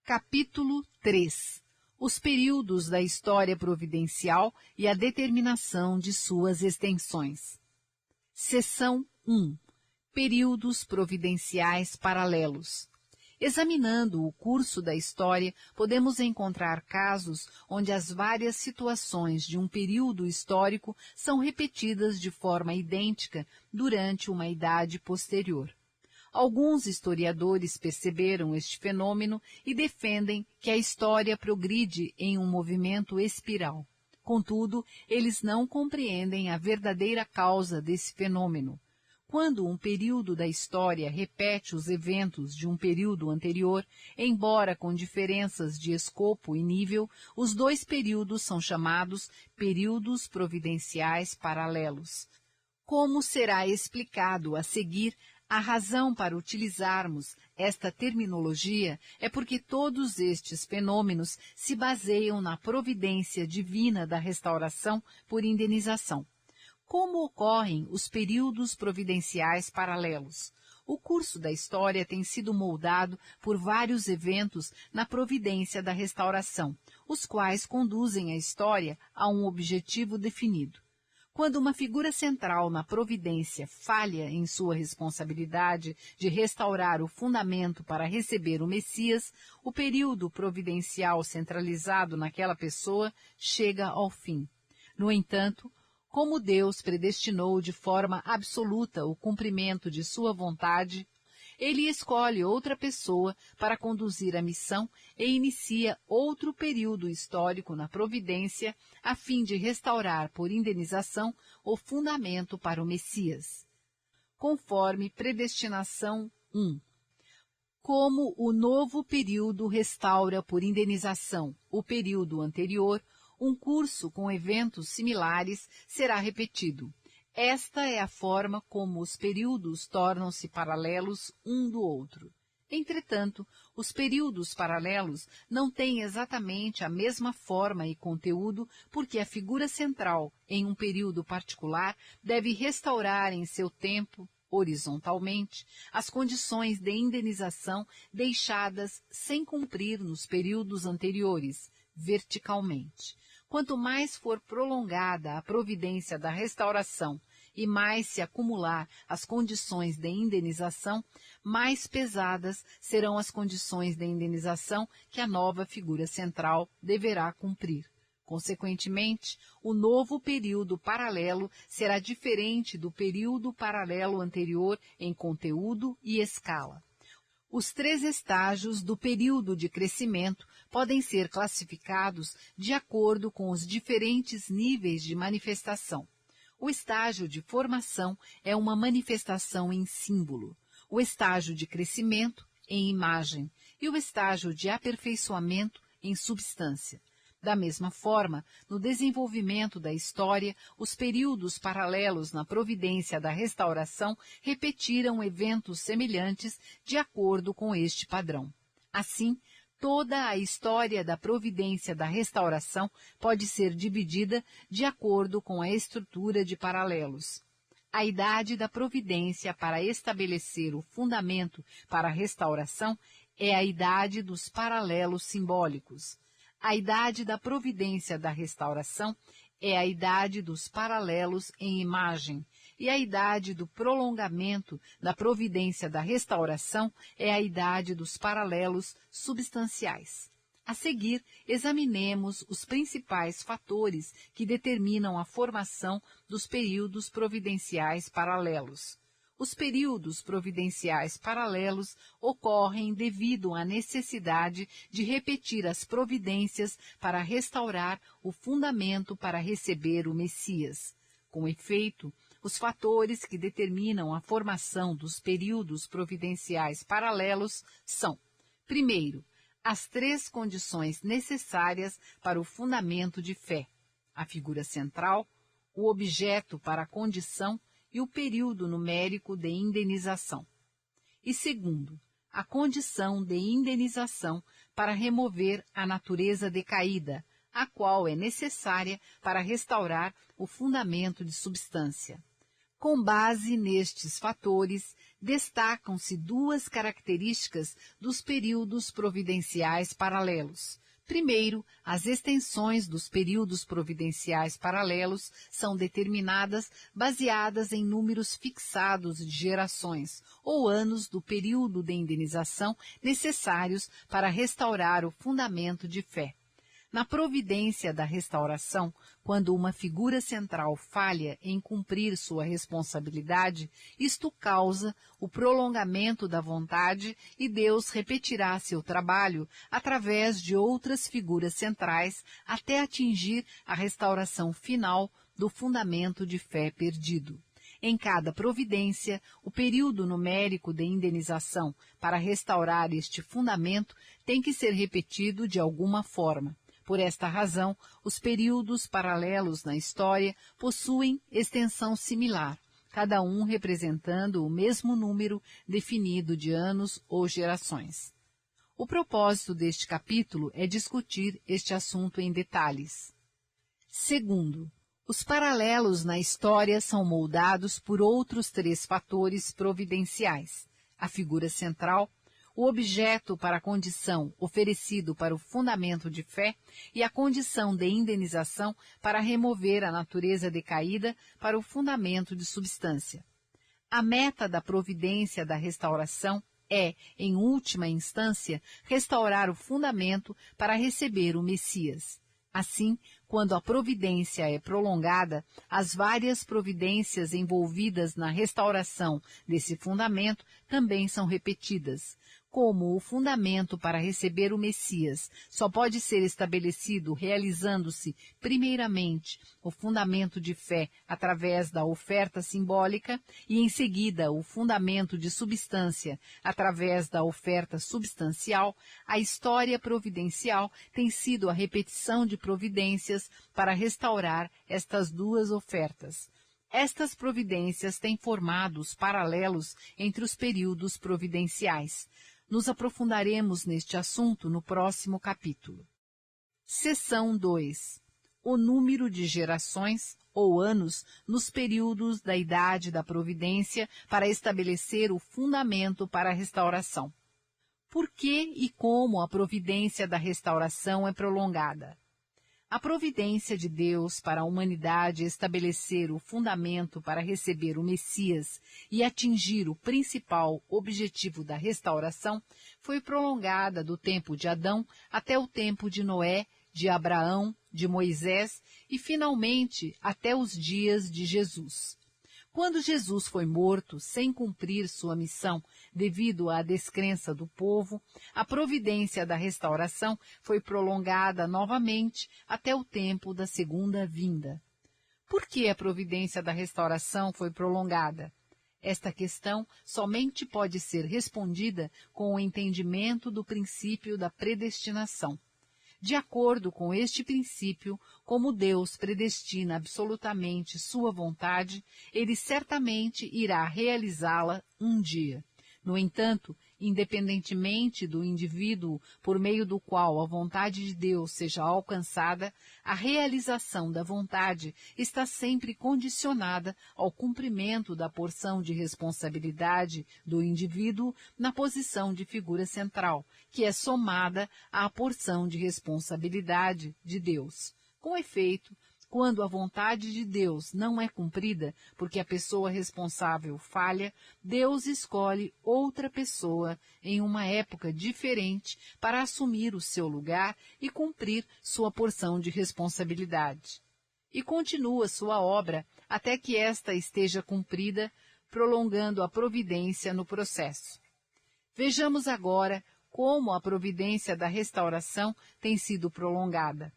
Capítulo 3. Os períodos da história providencial e a determinação de suas extensões. Seção 1. Períodos providenciais paralelos. Examinando o curso da história, podemos encontrar casos onde as várias situações de um período histórico são repetidas de forma idêntica durante uma idade posterior. Alguns historiadores perceberam este fenômeno e defendem que a história progride em um movimento espiral. Contudo, eles não compreendem a verdadeira causa desse fenômeno. Quando um período da história repete os eventos de um período anterior, embora com diferenças de escopo e nível, os dois períodos são chamados períodos providenciais paralelos. Como será explicado a seguir, a razão para utilizarmos esta terminologia é porque todos estes fenômenos se baseiam na providência divina da restauração por indenização. Como ocorrem os períodos providenciais paralelos? O curso da história tem sido moldado por vários eventos na providência da restauração, os quais conduzem a história a um objetivo definido. Quando uma figura central na providência falha em sua responsabilidade de restaurar o fundamento para receber o Messias, o período providencial centralizado naquela pessoa chega ao fim. No entanto, como Deus predestinou de forma absoluta o cumprimento de sua vontade, ele escolhe outra pessoa para conduzir a missão e inicia outro período histórico na providência a fim de restaurar por indenização o fundamento para o Messias. Conforme predestinação 1. Como o novo período restaura por indenização o período anterior, um curso com eventos similares será repetido. Esta é a forma como os períodos tornam-se paralelos um do outro. Entretanto, os períodos paralelos não têm exatamente a mesma forma e conteúdo porque a figura central, em um período particular, deve restaurar em seu tempo, horizontalmente, as condições de indenização deixadas sem cumprir nos períodos anteriores, verticalmente. Quanto mais for prolongada a providência da restauração e mais se acumular as condições de indenização, mais pesadas serão as condições de indenização que a nova figura central deverá cumprir. Consequentemente, o novo período paralelo será diferente do período paralelo anterior em conteúdo e escala. Os 3 estágios do período de crescimento podem ser classificados de acordo com os diferentes níveis de manifestação. O estágio de formação é uma manifestação em símbolo, o estágio de crescimento em imagem e o estágio de aperfeiçoamento em substância. Da mesma forma, no desenvolvimento da história, os períodos paralelos na providência da restauração repetiram eventos semelhantes de acordo com este padrão. Assim, toda a história da providência da restauração pode ser dividida de acordo com a estrutura de paralelos. A idade da providência para estabelecer o fundamento para a restauração é a idade dos paralelos simbólicos. A idade da providência da restauração é a idade dos paralelos em imagem, e a idade do prolongamento da providência da restauração é a idade dos paralelos substanciais. A seguir, examinemos os principais fatores que determinam a formação dos períodos providenciais paralelos. Os períodos providenciais paralelos ocorrem devido à necessidade de repetir as providências para restaurar o fundamento para receber o Messias. Com efeito, os fatores que determinam a formação dos períodos providenciais paralelos são, primeiro, as 3 condições necessárias para o fundamento de fé: a figura central, o objeto para a condição e o período numérico de indenização. E segundo, a condição de indenização para remover a natureza decaída, a qual é necessária para restaurar o fundamento de substância. Com base nestes fatores, destacam-se duas características dos períodos providenciais paralelos. Primeiro, as extensões dos períodos providenciais paralelos são determinadas baseadas em números fixados de gerações ou anos do período de indenização necessários para restaurar o fundamento de fé. Na providência da restauração, quando uma figura central falha em cumprir sua responsabilidade, isto causa o prolongamento da vontade e Deus repetirá seu trabalho através de outras figuras centrais até atingir a restauração final do fundamento de fé perdido. Em cada providência, o período numérico de indenização para restaurar este fundamento tem que ser repetido de alguma forma. Por esta razão, os períodos paralelos na história possuem extensão similar, cada um representando o mesmo número definido de anos ou gerações. O propósito deste capítulo é discutir este assunto em detalhes. Segundo, os paralelos na história são moldados por outros três fatores providenciais: a figura central, o objeto para a condição oferecido para o fundamento de fé e a condição de indenização para remover a natureza decaída para o fundamento de substância. A meta da providência da restauração é, em última instância, restaurar o fundamento para receber o Messias. Assim, quando a providência é prolongada, as várias providências envolvidas na restauração desse fundamento também são repetidas. Como o fundamento para receber o Messias só pode ser estabelecido realizando-se, primeiramente, o fundamento de fé através da oferta simbólica e, em seguida, o fundamento de substância através da oferta substancial, a história providencial tem sido a repetição de providências para restaurar estas duas ofertas. Estas providências têm formado os paralelos entre os períodos providenciais. Nos aprofundaremos neste assunto no próximo capítulo. Seção 2. O número de gerações ou anos nos períodos da idade da providência para estabelecer o fundamento para a restauração. Por que e como a providência da restauração é prolongada? A providência de Deus para a humanidade estabelecer o fundamento para receber o Messias e atingir o principal objetivo da restauração foi prolongada do tempo de Adão até o tempo de Noé, de Abraão, de Moisés e, finalmente, até os dias de Jesus. Quando Jesus foi morto sem cumprir sua missão devido à descrença do povo, a providência da restauração foi prolongada novamente até o tempo da segunda vinda. Por que a providência da restauração foi prolongada? Esta questão somente pode ser respondida com o entendimento do princípio da predestinação. De acordo com este princípio, como Deus predestina absolutamente sua vontade, ele certamente irá realizá-la um dia. No entanto, independentemente do indivíduo por meio do qual a vontade de Deus seja alcançada, a realização da vontade está sempre condicionada ao cumprimento da porção de responsabilidade do indivíduo na posição de figura central, que é somada à porção de responsabilidade de Deus. Com efeito, quando a vontade de Deus não é cumprida porque a pessoa responsável falha, Deus escolhe outra pessoa em uma época diferente para assumir o seu lugar e cumprir sua porção de responsabilidade. E continua sua obra até que esta esteja cumprida, prolongando a providência no processo. Vejamos agora como a providência da restauração tem sido prolongada.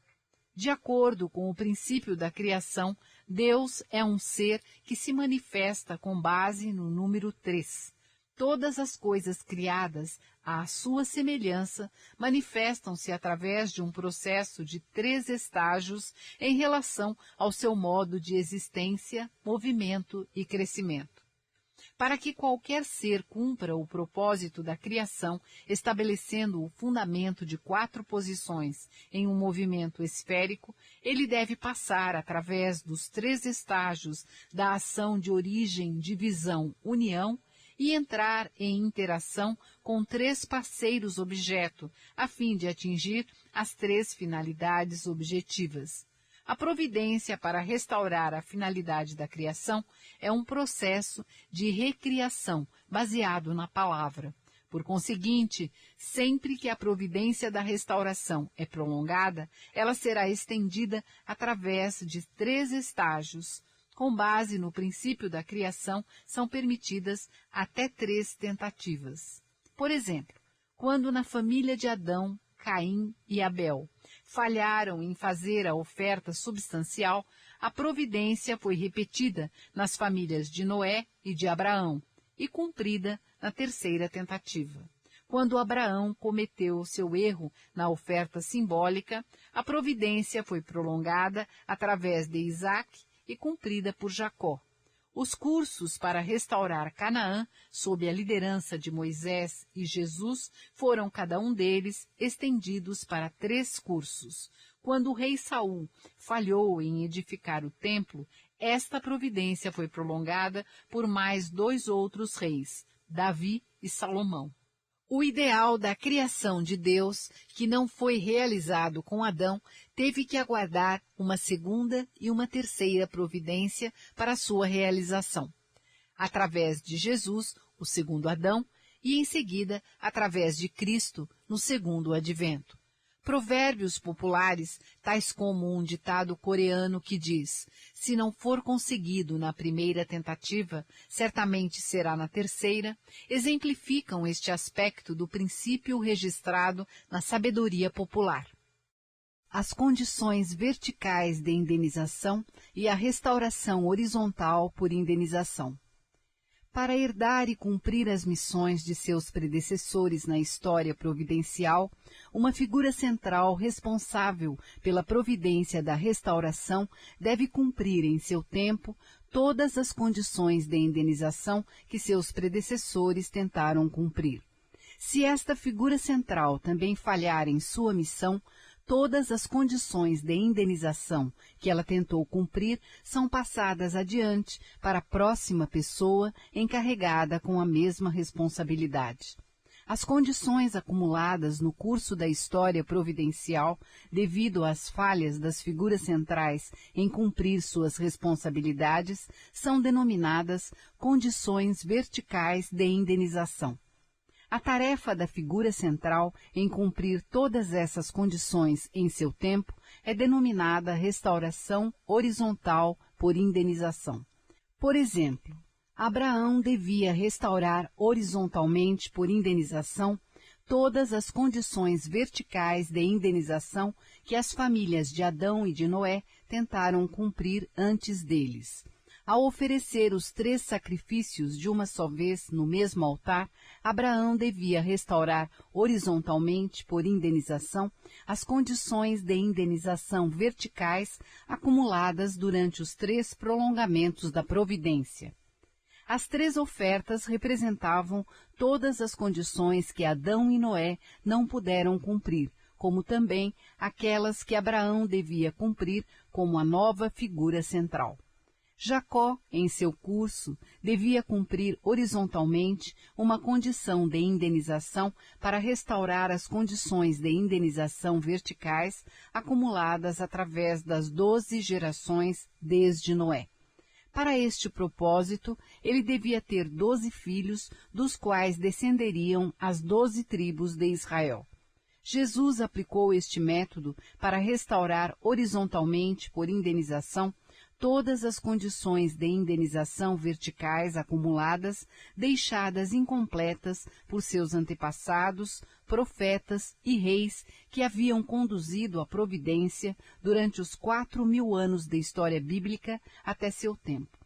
De acordo com o princípio da criação, Deus é um ser que se manifesta com base no número 3. Todas as coisas criadas à sua semelhança manifestam-se através de um processo de 3 estágios em relação ao seu modo de existência, movimento e crescimento. Para que qualquer ser cumpra o propósito da criação, estabelecendo o fundamento de 4 posições em um movimento esférico, ele deve passar através dos 3 estágios da ação de origem, divisão, união e entrar em interação com 3 parceiros objeto, a fim de atingir as 3 finalidades objetivas. A providência para restaurar a finalidade da criação é um processo de recriação baseado na palavra. Por conseguinte, sempre que a providência da restauração é prolongada, ela será estendida através de 3 estágios. Com base no princípio da criação, são permitidas até 3 tentativas. Por exemplo, quando na família de Adão, Caim e Abel falharam em fazer a oferta substancial, a providência foi repetida nas famílias de Noé e de Abraão e cumprida na 3ª tentativa. Quando Abraão cometeu seu erro na oferta simbólica, a providência foi prolongada através de Isaque e cumprida por Jacó. Os cursos para restaurar Canaã, sob a liderança de Moisés e Jesus, foram cada um deles estendidos para 3 cursos. Quando o rei Saul falhou em edificar o templo, esta providência foi prolongada por mais 2 outros reis, Davi e Salomão. O ideal da criação de Deus, que não foi realizado com Adão, teve que aguardar uma 2ª e uma 3ª providência para sua realização. Através de Jesus, o 2º Adão, e em seguida, através de Cristo, no 2º advento. Provérbios populares, tais como um ditado coreano que diz: se não for conseguido na 1ª tentativa, certamente será na 3ª, exemplificam este aspecto do princípio registrado na sabedoria popular. As condições verticais de indenização e a restauração horizontal por indenização. Para herdar e cumprir as missões de seus predecessores na história providencial, uma figura central responsável pela providência da restauração deve cumprir em seu tempo todas as condições de indenização que seus predecessores tentaram cumprir. Se esta figura central também falhar em sua missão, todas as condições de indenização que ela tentou cumprir são passadas adiante para a próxima pessoa encarregada com a mesma responsabilidade. As condições acumuladas no curso da história providencial, devido às falhas das figuras centrais em cumprir suas responsabilidades, são denominadas condições verticais de indenização. A tarefa da figura central em cumprir todas essas condições em seu tempo é denominada restauração horizontal por indenização. Por exemplo, Abraão devia restaurar horizontalmente por indenização todas as condições verticais de indenização que as famílias de Adão e de Noé tentaram cumprir antes deles. Ao oferecer os 3 sacrifícios de uma só vez no mesmo altar, Abraão devia restaurar horizontalmente, por indenização, as condições de indenização verticais acumuladas durante os 3 prolongamentos da providência. As 3 ofertas representavam todas as condições que Adão e Noé não puderam cumprir, como também aquelas que Abraão devia cumprir como a nova figura central. Jacó, em seu curso, devia cumprir horizontalmente uma condição de indenização para restaurar as condições de indenização verticais acumuladas através das 12 gerações desde Noé. Para este propósito, ele devia ter 12 filhos, dos quais descenderiam as 12 tribos de Israel. Jesus aplicou este método para restaurar horizontalmente por indenização todas as condições de indenização verticais acumuladas, deixadas incompletas por seus antepassados, profetas e reis que haviam conduzido a providência durante os 4.000 anos de história bíblica até seu tempo.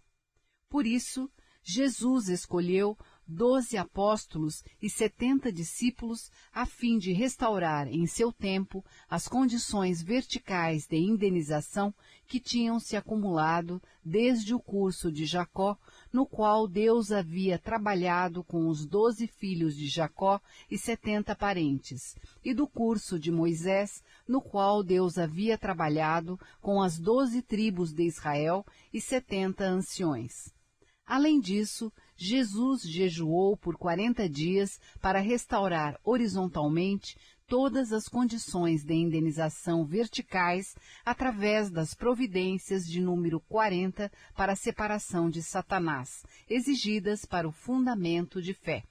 Por isso, Jesus escolheu 12 apóstolos e 70 discípulos a fim de restaurar em seu tempo as condições verticais de indenização que tinham se acumulado desde o curso de Jacó, no qual Deus havia trabalhado com os 12 filhos de Jacó e 70 parentes, e do curso de Moisés, no qual Deus havia trabalhado com as 12 tribos de Israel e 70 anciões. Além disso, Jesus jejuou por 40 dias para restaurar horizontalmente todas as condições de indenização verticais através das providências de número 40 para a separação de Satanás, exigidas para o fundamento de fé.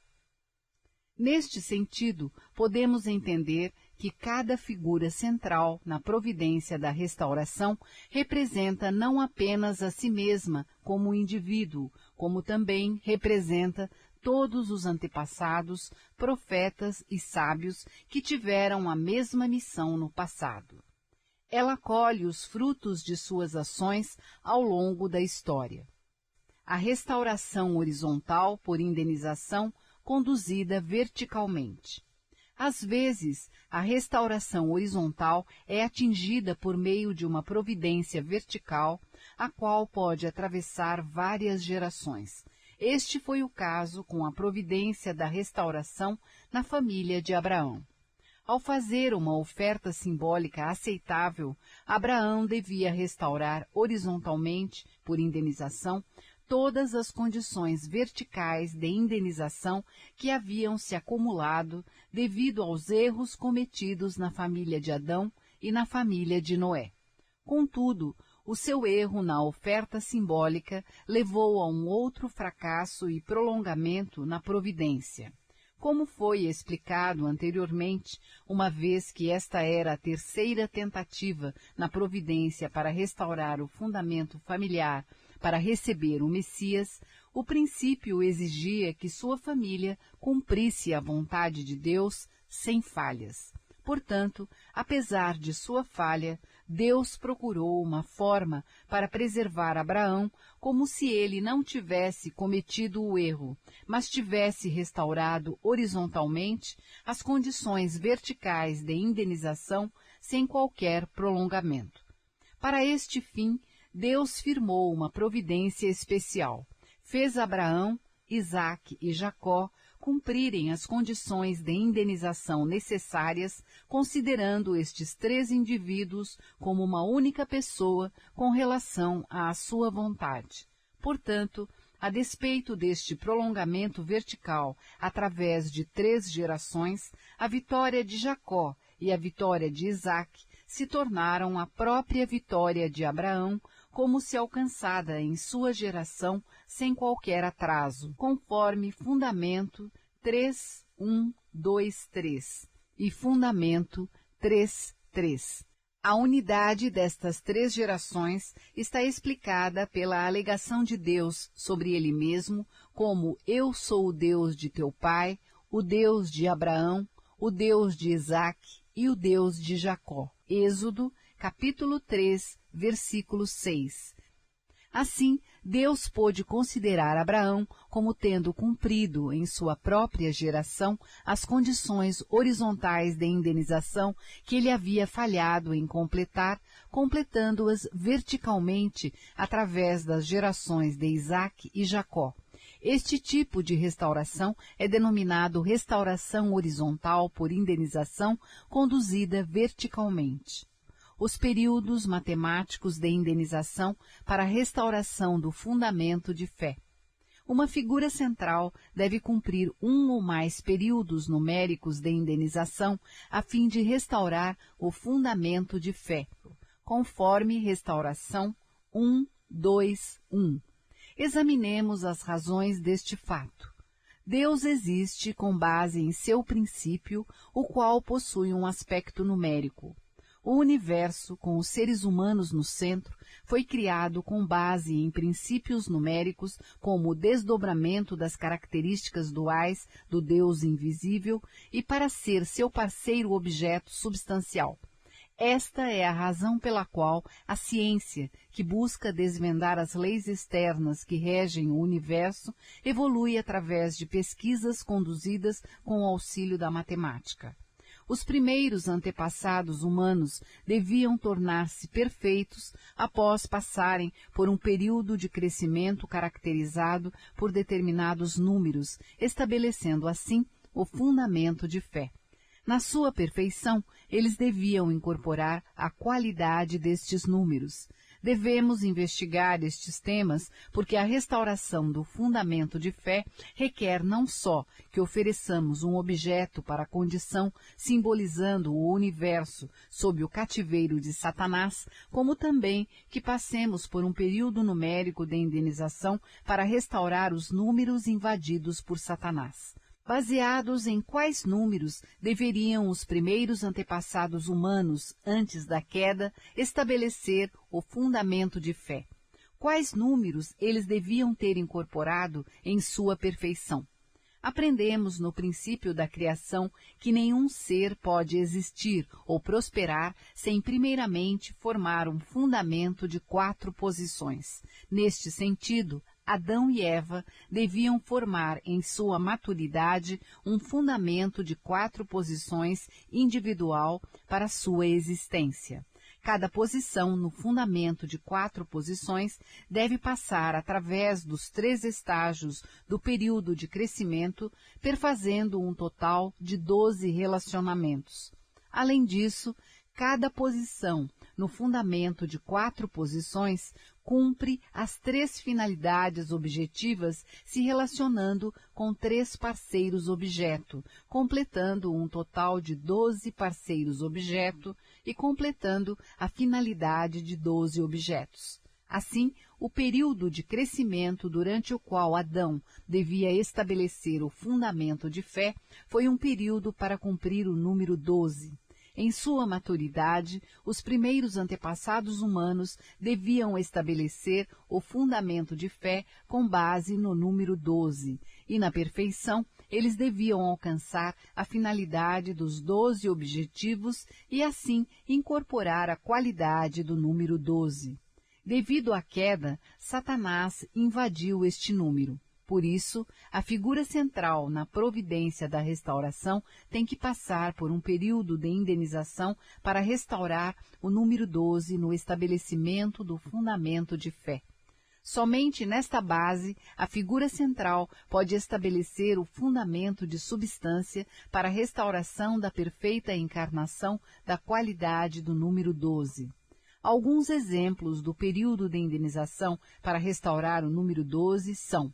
Neste sentido, podemos entender que cada figura central na providência da restauração representa não apenas a si mesma como indivíduo, como também representa todos os antepassados, profetas e sábios que tiveram a mesma missão no passado. Ela colhe os frutos de suas ações ao longo da história. A restauração horizontal por indenização conduzida verticalmente. Às vezes, a restauração horizontal é atingida por meio de uma providência vertical, a qual pode atravessar várias gerações. Este foi o caso com a providência da restauração na família de Abraão. Ao fazer uma oferta simbólica aceitável, Abraão devia restaurar horizontalmente, por indenização, todas as condições verticais de indenização que haviam se acumulado devido aos erros cometidos na família de Adão e na família de Noé. Contudo, o seu erro na oferta simbólica levou a um outro fracasso e prolongamento na providência. Como foi explicado anteriormente, uma vez que esta era a terceira tentativa na providência para restaurar o fundamento familiar para receber o Messias, o princípio exigia que sua família cumprisse a vontade de Deus sem falhas. Portanto, apesar de sua falha, Deus procurou uma forma para preservar Abraão como se ele não tivesse cometido o erro, mas tivesse restaurado horizontalmente as condições verticais de indenização sem qualquer prolongamento. Para este fim, Deus firmou uma providência especial. Fez Abraão, Isaque e Jacó cumprirem as condições de indenização necessárias, considerando estes três indivíduos como uma única pessoa com relação à sua vontade. Portanto, a despeito deste prolongamento vertical através de 3 gerações, a vitória de Jacó e a vitória de Isaque se tornaram a própria vitória de Abraão, como se alcançada em sua geração sem qualquer atraso, conforme Fundamento 3:1-2-3 e Fundamento 3:3. A unidade destas 3 gerações está explicada pela alegação de Deus sobre ele mesmo como Eu sou o Deus de teu pai, o Deus de Abraão, o Deus de Isaque e o Deus de Jacó. Êxodo, capítulo 3, versículo 6. Assim, Deus pôde considerar Abraão como tendo cumprido em sua própria geração as condições horizontais de indenização que ele havia falhado em completar, completando-as verticalmente através das gerações de Isaque e Jacó. Este tipo de restauração é denominado restauração horizontal por indenização conduzida verticalmente. Os períodos matemáticos de indenização para a restauração do fundamento de fé. Uma figura central deve cumprir um ou mais períodos numéricos de indenização a fim de restaurar o fundamento de fé, conforme Restauração 1:2:1. Examinemos as razões deste fato. Deus existe com base em seu princípio, o qual possui um aspecto numérico. O universo, com os seres humanos no centro, foi criado com base em princípios numéricos como o desdobramento das características duais do Deus invisível e para ser seu parceiro objeto substancial. Esta é a razão pela qual a ciência, que busca desvendar as leis externas que regem o universo, evolui através de pesquisas conduzidas com o auxílio da matemática. Os primeiros antepassados humanos deviam tornar-se perfeitos após passarem por um período de crescimento caracterizado por determinados números, estabelecendo assim o fundamento de fé. Na sua perfeição, eles deviam incorporar a qualidade destes números. Devemos investigar estes temas porque a restauração do fundamento de fé requer não só que ofereçamos um objeto para a condição simbolizando o universo sob o cativeiro de Satanás, como também que passemos por um período numérico de indenização para restaurar os números invadidos por Satanás. Baseados em quais números deveriam os primeiros antepassados humanos, antes da queda, estabelecer o fundamento de fé? Quais números eles deviam ter incorporado em sua perfeição? Aprendemos no princípio da criação que nenhum ser pode existir ou prosperar sem primeiramente formar um fundamento de 4 posições. Neste sentido, Adão e Eva deviam formar em sua maturidade um fundamento de 4 posições individual para sua existência. Cada posição no fundamento de 4 posições deve passar através dos 3 estágios do período de crescimento, perfazendo um total de 12 relacionamentos. Além disso, cada posição no fundamento de 4 posições cumpre as 3 finalidades objetivas se relacionando com 3 parceiros-objeto, completando um total de 12 parceiros-objeto e completando a finalidade de 12 objetos. Assim, o período de crescimento durante o qual Adão devia estabelecer o fundamento de fé foi um período para cumprir o número 12. Em sua maturidade, os primeiros antepassados humanos deviam estabelecer o fundamento de fé com base no número 12, e na perfeição eles deviam alcançar a finalidade dos 12 objetivos e assim incorporar a qualidade do número 12. Devido à queda, Satanás invadiu este número. Por isso, a figura central na providência da restauração tem que passar por um período de indenização para restaurar o número 12 no estabelecimento do fundamento de fé. Somente nesta base, a figura central pode estabelecer o fundamento de substância para a restauração da perfeita encarnação da qualidade do número 12. Alguns exemplos do período de indenização para restaurar o número 12 são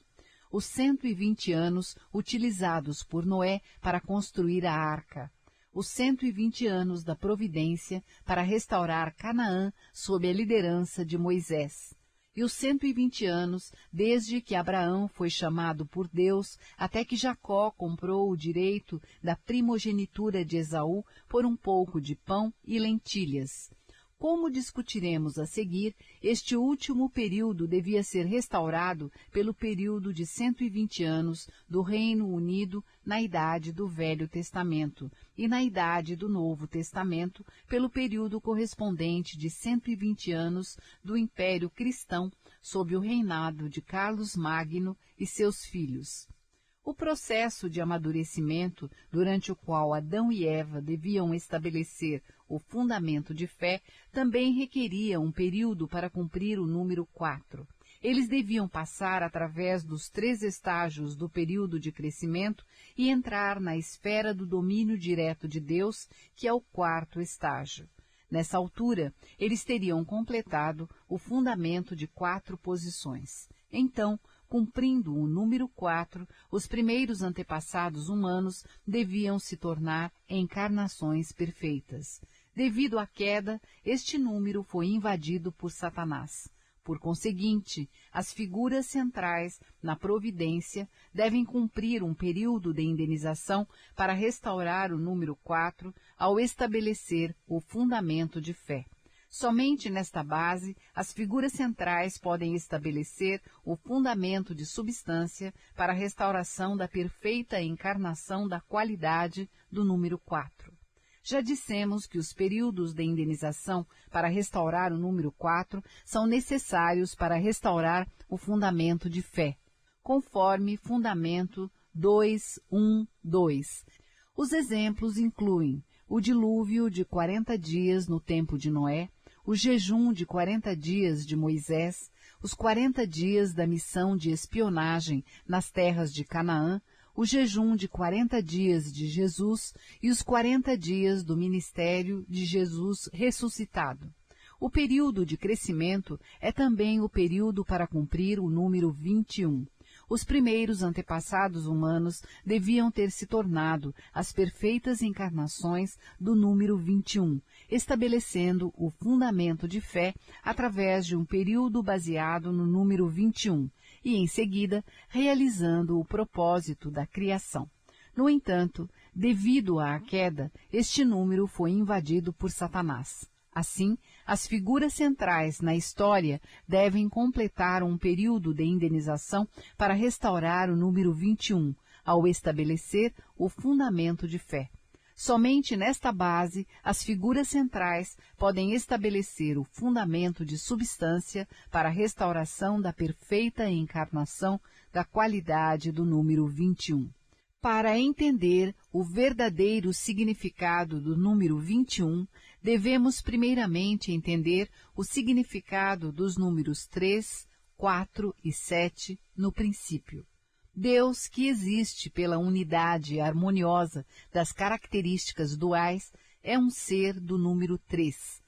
os 120 anos utilizados por Noé para construir a arca, os 120 anos da providência para restaurar Canaã sob a liderança de Moisés, e os 120 anos desde que Abraão foi chamado por Deus até que Jacó comprou o direito da primogenitura de Esaú por um pouco de pão e lentilhas. Como discutiremos a seguir, este último período devia ser restaurado pelo período de 120 anos do Reino Unido na Idade do Velho Testamento e na Idade do Novo Testamento pelo período correspondente de 120 anos do Império Cristão sob o reinado de Carlos Magno e seus filhos. O processo de amadurecimento, durante o qual Adão e Eva deviam estabelecer o fundamento de fé, também requeria um período para cumprir o número 4. Eles deviam passar através dos 3 estágios do período de crescimento e entrar na esfera do domínio direto de Deus, que é o 4º estágio. Nessa altura, eles teriam completado o fundamento de 4 posições. Então, cumprindo o número 4, os primeiros antepassados humanos deviam se tornar encarnações perfeitas. Devido à queda, este número foi invadido por Satanás. Por conseguinte, as figuras centrais na providência devem cumprir um período de indenização para restaurar o número 4 ao estabelecer o fundamento de fé. Somente nesta base, as figuras centrais podem estabelecer o fundamento de substância para a restauração da perfeita encarnação da qualidade do número 4. Já dissemos que os períodos de indenização para restaurar o número 4 são necessários para restaurar o fundamento de fé, conforme Fundamento 2.1.2. Os exemplos incluem o dilúvio de 40 dias no tempo de Noé, o jejum de 40 dias de Moisés, os 40 dias da missão de espionagem nas terras de Canaã, o jejum de 40 dias de Jesus e os 40 dias do ministério de Jesus ressuscitado. O período de crescimento é também o período para cumprir o número 21. Os primeiros antepassados humanos deviam ter se tornado as perfeitas encarnações do número 21, estabelecendo o fundamento de fé através de um período baseado no número 21 e, em seguida, realizando o propósito da criação. No entanto, devido à queda, este número foi invadido por Satanás. Assim, as figuras centrais na história devem completar um período de indenização para restaurar o número 21, ao estabelecer o fundamento de fé. Somente nesta base, as figuras centrais podem estabelecer o fundamento de substância para a restauração da perfeita encarnação da qualidade do número 21. Para entender o verdadeiro significado do número 21, devemos primeiramente entender o significado dos números 3, 4 e 7 no princípio. Deus, que existe pela unidade harmoniosa das características duais, é um ser do número 3.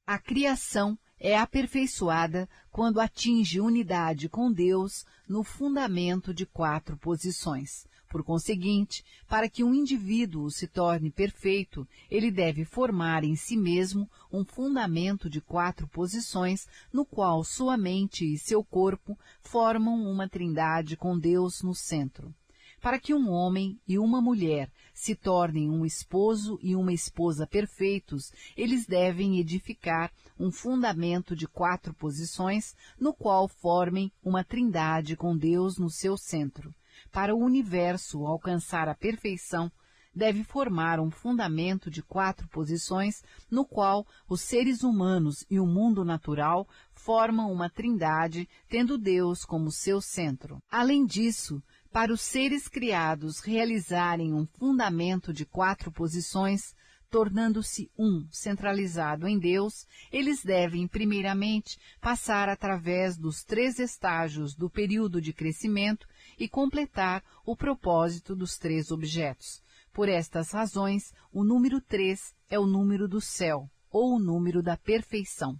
A criação é aperfeiçoada quando atinge unidade com Deus no fundamento de 4 posições. Por conseguinte, para que um indivíduo se torne perfeito, ele deve formar em si mesmo um fundamento de 4 posições, no qual sua mente e seu corpo formam uma trindade com Deus no centro. Para que um homem e uma mulher se tornem um esposo e uma esposa perfeitos, eles devem edificar um fundamento de 4 posições, no qual formem uma trindade com Deus no seu centro. Para o universo alcançar a perfeição, deve formar um fundamento de 4 posições, no qual os seres humanos e o mundo natural formam uma trindade, tendo Deus como seu centro. Além disso, para os seres criados realizarem um fundamento de 4 posições, tornando-se um centralizado em Deus, eles devem primeiramente passar através dos 3 estágios do período de crescimento e completar o propósito dos 3 objetos. Por estas razões, o número 3 é o número do céu, ou o número da perfeição.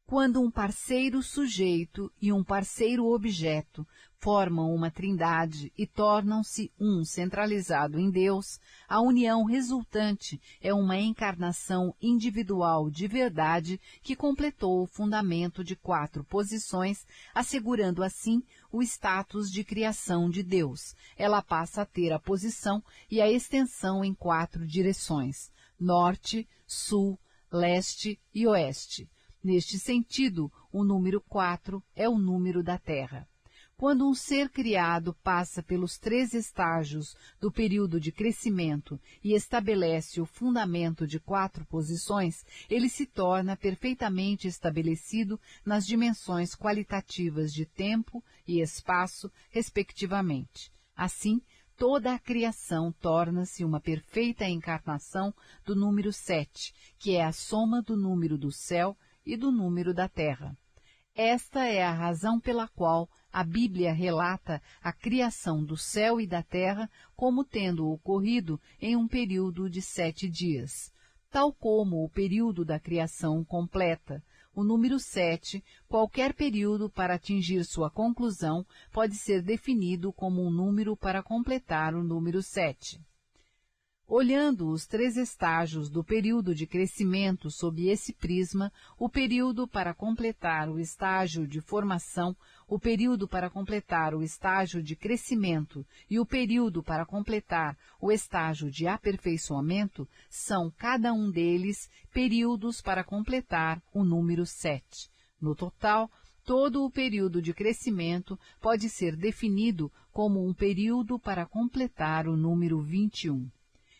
Quando um parceiro sujeito e um parceiro objeto formam uma trindade e tornam-se um centralizado em Deus, a união resultante é uma encarnação individual de verdade que completou o fundamento de 4 posições, assegurando assim o status de criação de Deus. Ela passa a ter a posição e a extensão em 4 direções: norte, sul, leste e oeste. Neste sentido, o número 4 é o número da Terra. Quando um ser criado passa pelos 3 estágios do período de crescimento e estabelece o fundamento de 4 posições, ele se torna perfeitamente estabelecido nas dimensões qualitativas de tempo e espaço, respectivamente. Assim, toda a criação torna-se uma perfeita encarnação do número 7, que é a soma do número do céu e do número da terra. Esta é a razão pela qual a Bíblia relata a criação do céu e da terra como tendo ocorrido em um período de 7 dias. Tal como o período da criação completa, o número 7, qualquer período para atingir sua conclusão pode ser definido como um número para completar o número 7. Olhando os 3 estágios do período de crescimento sob esse prisma, o período para completar o estágio de formação, o período para completar o estágio de crescimento e o período para completar o estágio de aperfeiçoamento, são cada um deles períodos para completar o número 7. No total, todo o período de crescimento pode ser definido como um período para completar o número 21.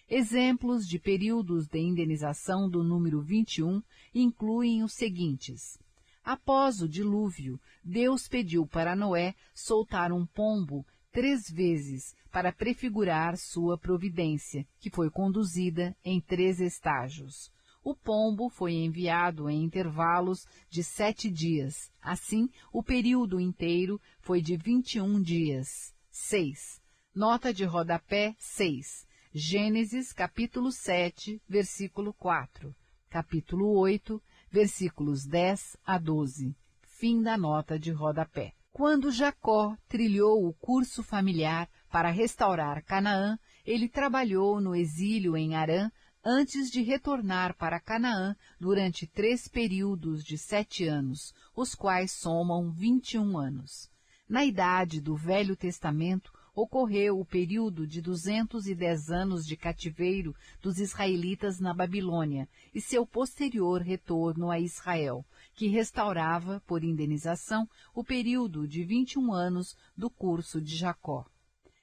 Exemplos de períodos de indenização do número 21 incluem os seguintes. Após o dilúvio, Deus pediu para Noé soltar um pombo 3 vezes para prefigurar sua providência, que foi conduzida em 3 estágios. O pombo foi enviado em intervalos de 7 dias. Assim, o período inteiro foi de 21 dias. 6. Nota de rodapé 6. Gênesis, capítulo 7, versículo 4. capítulo 8, versículos 10 a 12. Fim da nota de rodapé. Quando Jacó trilhou o curso familiar para restaurar Canaã, ele trabalhou no exílio em Harã antes de retornar para Canaã durante 3 períodos de 7 anos, os quais somam 21 anos. Na idade do Velho Testamento, ocorreu o período de 210 anos de cativeiro dos israelitas na Babilônia e seu posterior retorno a Israel, que restaurava, por indenização, o período de 21 anos do curso de Jacó.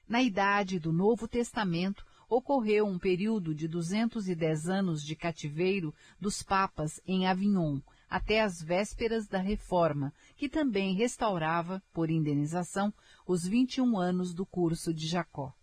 Na idade do Novo Testamento, ocorreu um período de 210 anos de cativeiro dos papas em Avignon, até as vésperas da Reforma, que também restaurava, por indenização, os 21 anos do curso de Jacó.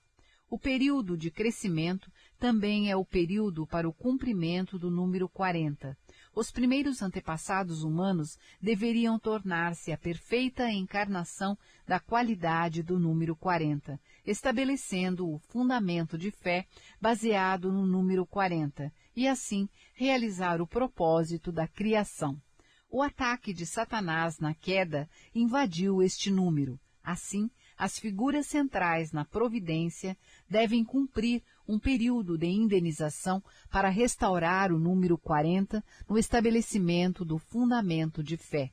O período de crescimento também é o período para o cumprimento do número 40. Os primeiros antepassados humanos deveriam tornar-se a perfeita encarnação da qualidade do número 40, estabelecendo o fundamento de fé baseado no número 40, e assim realizar o propósito da criação. O ataque de Satanás na queda invadiu este número. Assim, as figuras centrais na providência devem cumprir um período de indenização para restaurar o número 40 no estabelecimento do fundamento de fé.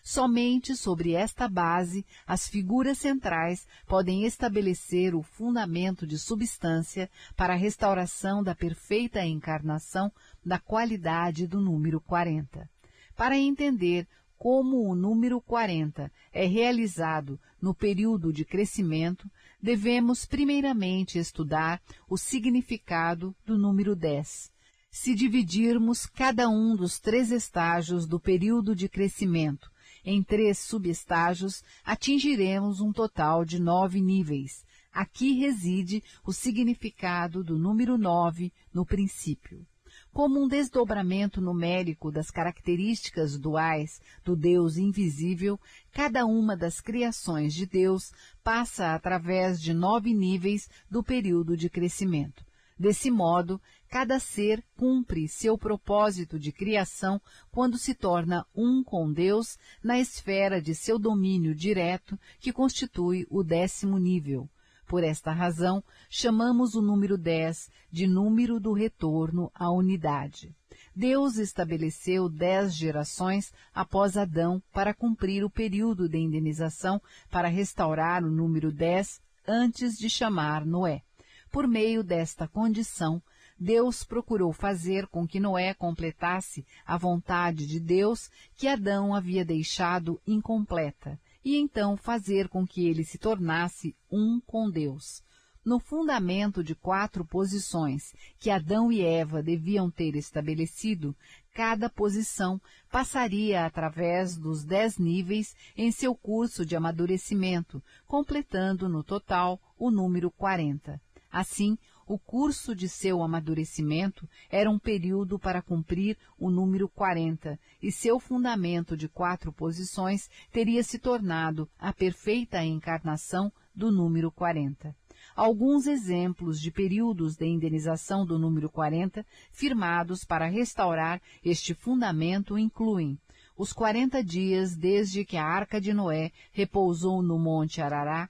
Somente sobre esta base, as figuras centrais podem estabelecer o fundamento de substância para a restauração da perfeita encarnação da qualidade do número 40. Para entender como o número 40 é realizado no período de crescimento, devemos primeiramente estudar o significado do número 10. Se dividirmos cada um dos 3 estágios do período de crescimento em 3 subestágios, atingiremos um total de 9 níveis. Aqui reside o significado do número 9 no princípio. Como um desdobramento numérico das características duais do Deus invisível, cada uma das criações de Deus passa através de 9 níveis do período de crescimento. Desse modo, cada ser cumpre seu propósito de criação quando se torna um com Deus na esfera de seu domínio direto, que constitui o 10º nível. Por esta razão, chamamos o número 10 de número do retorno à unidade. Deus estabeleceu 10 gerações após Adão para cumprir o período de indenização para restaurar o número 10 antes de chamar Noé. Por meio desta condição, Deus procurou fazer com que Noé completasse a vontade de Deus que Adão havia deixado incompleta, e então fazer com que ele se tornasse um com Deus. No fundamento de 4 posições que Adão e Eva deviam ter estabelecido, cada posição passaria através dos 10 níveis em seu curso de amadurecimento, completando no total o número 40. Assim, o curso de seu amadurecimento era um período para cumprir o número 40, e seu fundamento de 4 posições teria se tornado a perfeita encarnação do número 40. Alguns exemplos de períodos de indenização do número 40 firmados para restaurar este fundamento incluem os 40 dias desde que a Arca de Noé repousou no Monte Arará,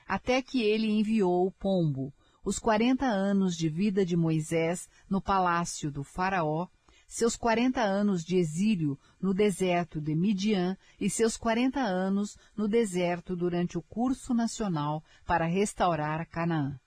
até que ele enviou o pombo, os 40 anos de vida de Moisés no palácio do faraó, seus 40 anos de exílio no deserto de Midian e seus 40 anos no deserto durante o curso nacional para restaurar Canaã.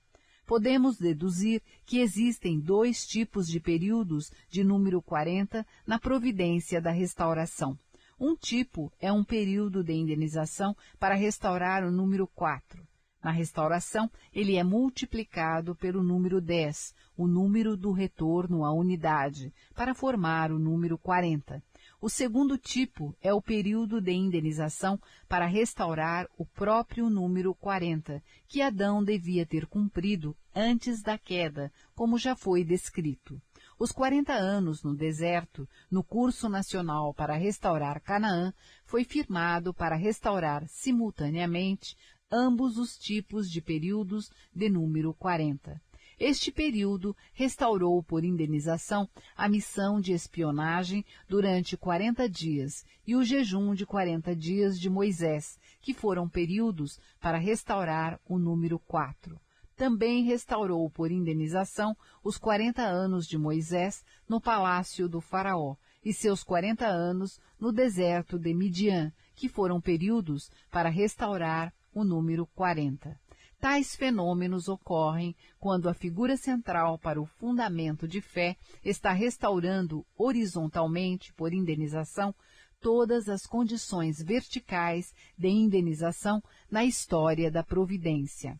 Podemos deduzir que existem 2 tipos de períodos de número 40 na providência da restauração. Um tipo é um período de indenização para restaurar o número 4. Na restauração, ele é multiplicado pelo número 10, o número do retorno à unidade, para formar o número 40. O segundo tipo é o período de indenização para restaurar o próprio número 40, que Adão devia ter cumprido antes da queda, como já foi descrito. Os 40 anos no deserto, no curso nacional para restaurar Canaã, foi firmado para restaurar simultaneamente ambos os tipos de períodos de número 40. Este período restaurou por indenização a missão de espionagem durante 40 dias e o jejum de 40 dias de Moisés, que foram períodos para restaurar o número 4. Também restaurou por indenização os 40 anos de Moisés no palácio do faraó e seus 40 anos no deserto de Midian, que foram períodos para restaurar o número 40. Tais fenômenos ocorrem quando a figura central para o fundamento de fé está restaurando horizontalmente, por indenização, todas as condições verticais de indenização na história da providência.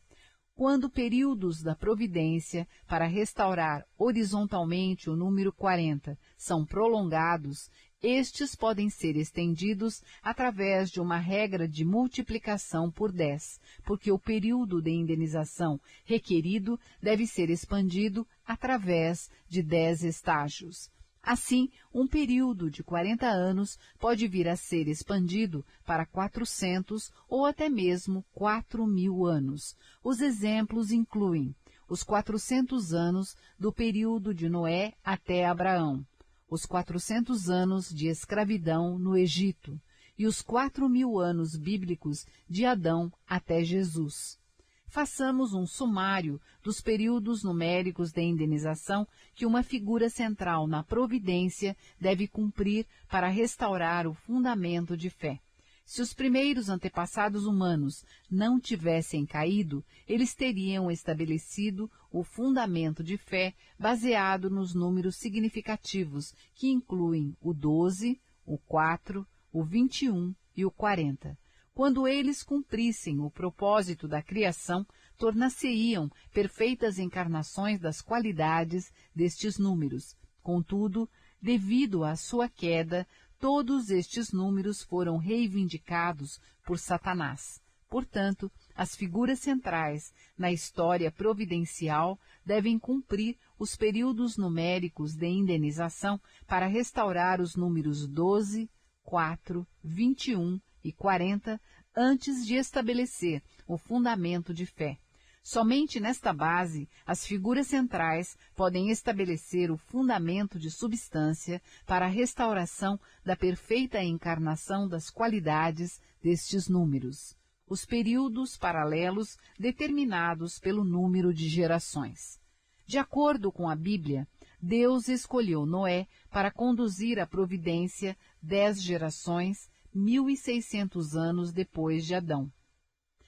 Quando períodos da providência para restaurar horizontalmente o número 40 são prolongados, estes podem ser estendidos através de uma regra de multiplicação por 10, porque o período de indenização requerido deve ser expandido através de 10 estágios. Assim, um período de 40 anos pode vir a ser expandido para 400 ou até mesmo 4.000 anos. Os exemplos incluem os 400 anos do período de Noé até Abraão, os 400 anos de escravidão no Egito e os 4.000 anos bíblicos de Adão até Jesus. Façamos um sumário dos períodos numéricos de indenização que uma figura central na providência deve cumprir para restaurar o fundamento de fé. Se os primeiros antepassados humanos não tivessem caído, eles teriam estabelecido o fundamento de fé baseado nos números significativos, que incluem o 12, o 4, o 21 e o 40. Quando eles cumprissem o propósito da criação, tornar-se-iam perfeitas encarnações das qualidades destes números. Contudo, devido à sua queda, todos estes números foram reivindicados por Satanás. Portanto, as figuras centrais na história providencial devem cumprir os períodos numéricos de indenização para restaurar os números 12, 4, 21 e 40 antes de estabelecer o fundamento de fé. Somente nesta base, as figuras centrais podem estabelecer o fundamento de substância para a restauração da perfeita encarnação das qualidades destes números, os períodos paralelos determinados pelo número de gerações. De acordo com a Bíblia, Deus escolheu Noé para conduzir a providência 10 gerações, 1.600 anos depois de Adão.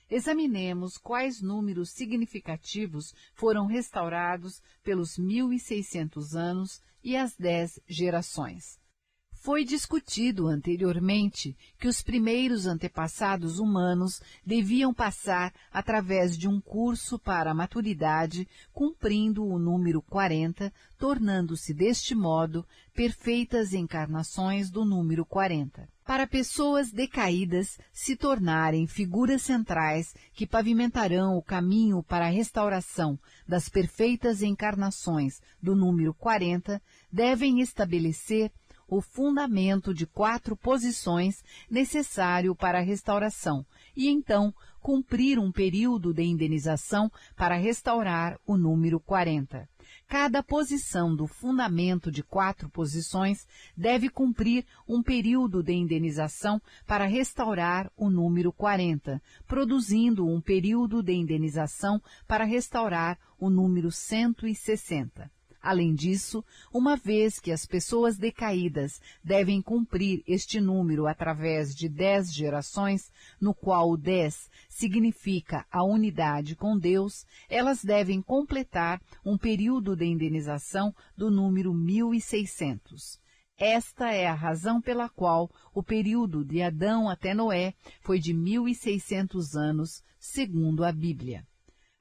Examinemos quais números significativos foram restaurados pelos 1.600 anos e as 10 gerações. Foi discutido anteriormente que os primeiros antepassados humanos deviam passar através de um curso para a maturidade, cumprindo o número 40, tornando-se deste modo perfeitas encarnações do número 40. Para pessoas decaídas se tornarem figuras centrais que pavimentarão o caminho para a restauração das perfeitas encarnações do número 40, devem estabelecer o fundamento de 4 posições necessário para a restauração e então cumprir um período de indenização para restaurar o número 40. Cada posição do fundamento de 4 posições deve cumprir um período de indenização para restaurar o número 40, produzindo um período de indenização para restaurar o número 160. Além disso, uma vez que as pessoas decaídas devem cumprir este número através de 10 gerações, no qual o 10 significa a unidade com Deus, elas devem completar um período de indenização do número 1.600. Esta é a razão pela qual o período de Adão até Noé foi de 1.600 anos, segundo a Bíblia.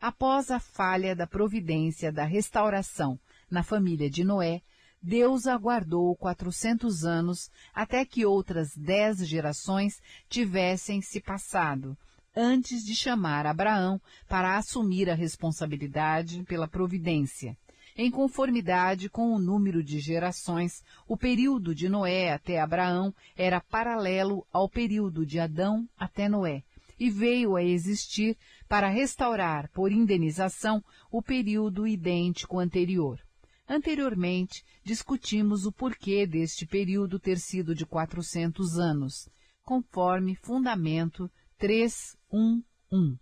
Após a falha da providência da restauração na família de Noé, Deus aguardou 400 anos até que outras 10 gerações tivessem se passado, antes de chamar Abraão para assumir a responsabilidade pela providência. Em conformidade com o número de gerações, o período de Noé até Abraão era paralelo ao período de Adão até Noé, e veio a existir para restaurar por indenização o período idêntico anterior. Anteriormente, discutimos o porquê deste período ter sido de 400 anos, conforme Fundamento 3.1.1.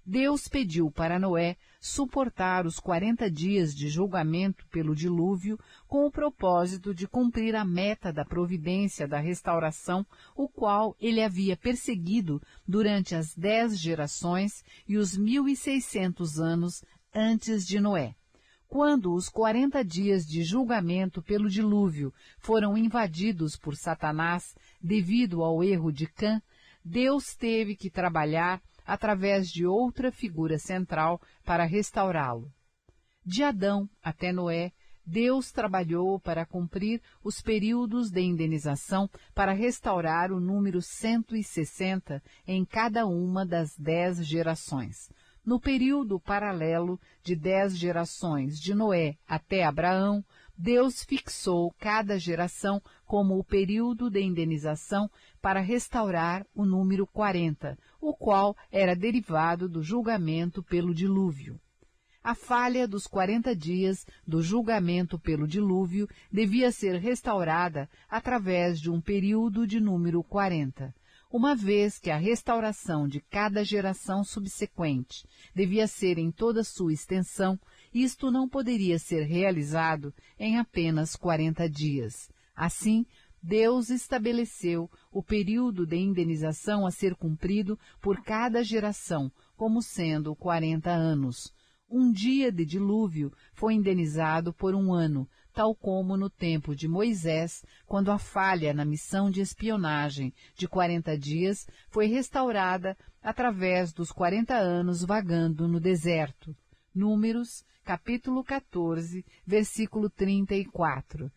Deus pediu para Noé suportar os 40 dias de julgamento pelo dilúvio com o propósito de cumprir a meta da providência da restauração, o qual ele havia perseguido durante as 10 gerações e os 1.600 anos antes de Noé. Quando os 40 dias de julgamento pelo dilúvio foram invadidos por Satanás devido ao erro de Cã, Deus teve que trabalhar através de outra figura central para restaurá-lo. De Adão até Noé, Deus trabalhou para cumprir os períodos de indenização para restaurar o número 160 em cada uma das 10 gerações. No período paralelo de 10 gerações de Noé até Abraão, Deus fixou cada geração como o período de indenização para restaurar o número 40, o qual era derivado do julgamento pelo dilúvio. A falha dos 40 dias do julgamento pelo dilúvio devia ser restaurada através de um período de número 40. Uma vez que a restauração de cada geração subsequente devia ser em toda sua extensão, isto não poderia ser realizado em apenas 40 dias. Assim, Deus estabeleceu o período de indenização a ser cumprido por cada geração, como sendo 40 anos. Um dia de dilúvio foi indenizado por um ano, tal como no tempo de Moisés, quando a falha na missão de espionagem de 40 dias foi restaurada através dos 40 anos vagando no deserto. Números, capítulo 14, versículo 34.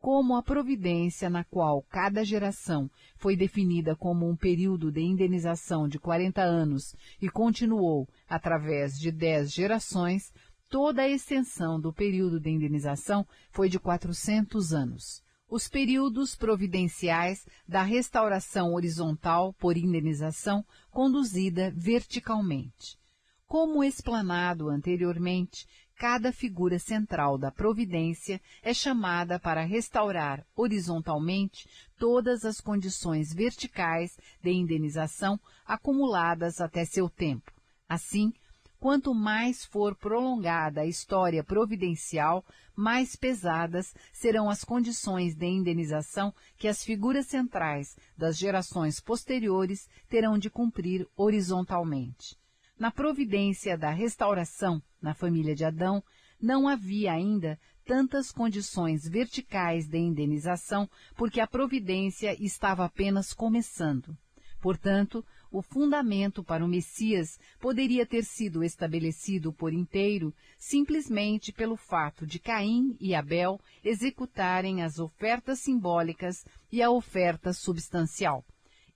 Como a providência na qual cada geração foi definida como um período de indenização de 40 anos e continuou através de 10 gerações, toda a extensão do período de indenização foi de 400 anos. Os períodos providenciais da restauração horizontal por indenização conduzida verticalmente. Como explanado anteriormente, cada figura central da providência é chamada para restaurar horizontalmente todas as condições verticais de indenização acumuladas até seu tempo. Assim, quanto mais for prolongada a história providencial, mais pesadas serão as condições de indenização que as figuras centrais das gerações posteriores terão de cumprir horizontalmente. Na providência da restauração, na família de Adão, não havia ainda tantas condições verticais de indenização, porque a providência estava apenas começando. Portanto, o fundamento para o Messias poderia ter sido estabelecido por inteiro simplesmente pelo fato de Caim e Abel executarem as ofertas simbólicas e a oferta substancial.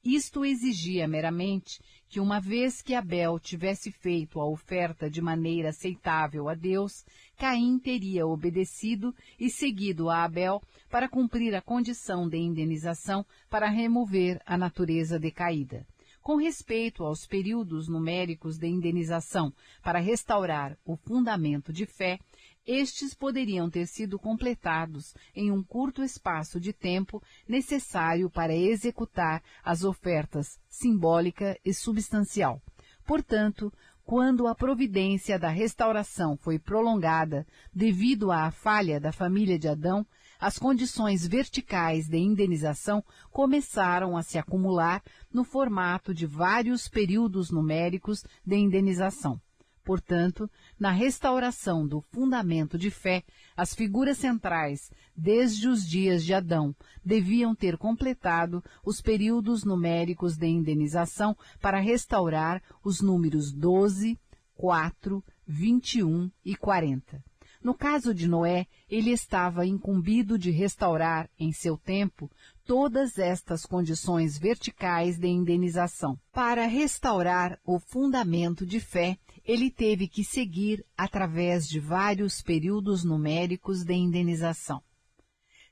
Isto exigia meramente que, uma vez que Abel tivesse feito a oferta de maneira aceitável a Deus, Caim teria obedecido e seguido a Abel para cumprir a condição de indenização para remover a natureza decaída. Com respeito aos períodos numéricos de indenização para restaurar o fundamento de fé, estes poderiam ter sido completados em um curto espaço de tempo necessário para executar as ofertas simbólica e substancial. Portanto, quando a providência da restauração foi prolongada devido à falha da família de Adão, as condições verticais de indenização começaram a se acumular no formato de vários períodos numéricos de indenização. Portanto, na restauração do fundamento de fé, as figuras centrais, desde os dias de Adão, deviam ter completado os períodos numéricos de indenização para restaurar os números 12, 4, 21 e 40. No caso de Noé, ele estava incumbido de restaurar, em seu tempo, todas estas condições verticais de indenização. Para restaurar o fundamento de fé, ele teve que seguir através de vários períodos numéricos de indenização.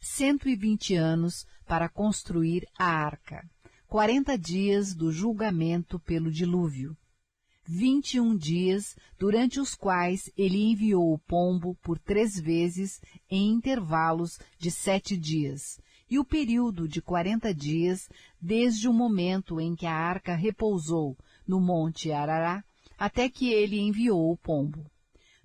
120 anos para construir a arca, 40 dias do julgamento pelo dilúvio, 21 dias, durante os quais ele enviou o pombo por 3 vezes em intervalos de 7 dias, e o período de 40 dias, desde o momento em que a arca repousou no monte Arará, até que ele enviou o pombo.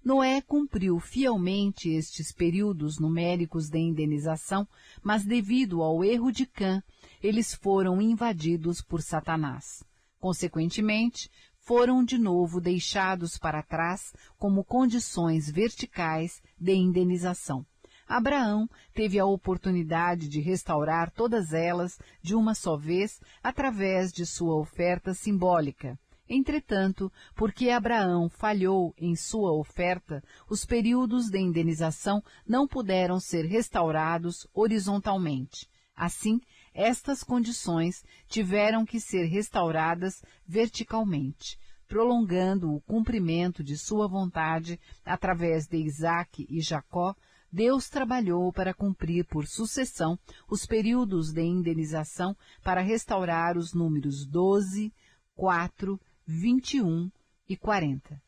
Noé cumpriu fielmente estes períodos numéricos de indenização, mas devido ao erro de Cã, eles foram invadidos por Satanás. Consequentemente, foram de novo deixados para trás como condições verticais de indenização. Abraão teve a oportunidade de restaurar todas elas de uma só vez através de sua oferta simbólica. Entretanto, porque Abraão falhou em sua oferta, os períodos de indenização não puderam ser restaurados horizontalmente. Assim, estas condições tiveram que ser restauradas verticalmente, prolongando o cumprimento de sua vontade através de Isaque e Jacó. Deus trabalhou para cumprir por sucessão os períodos de indenização para restaurar os números 12, 4, 21 e 40.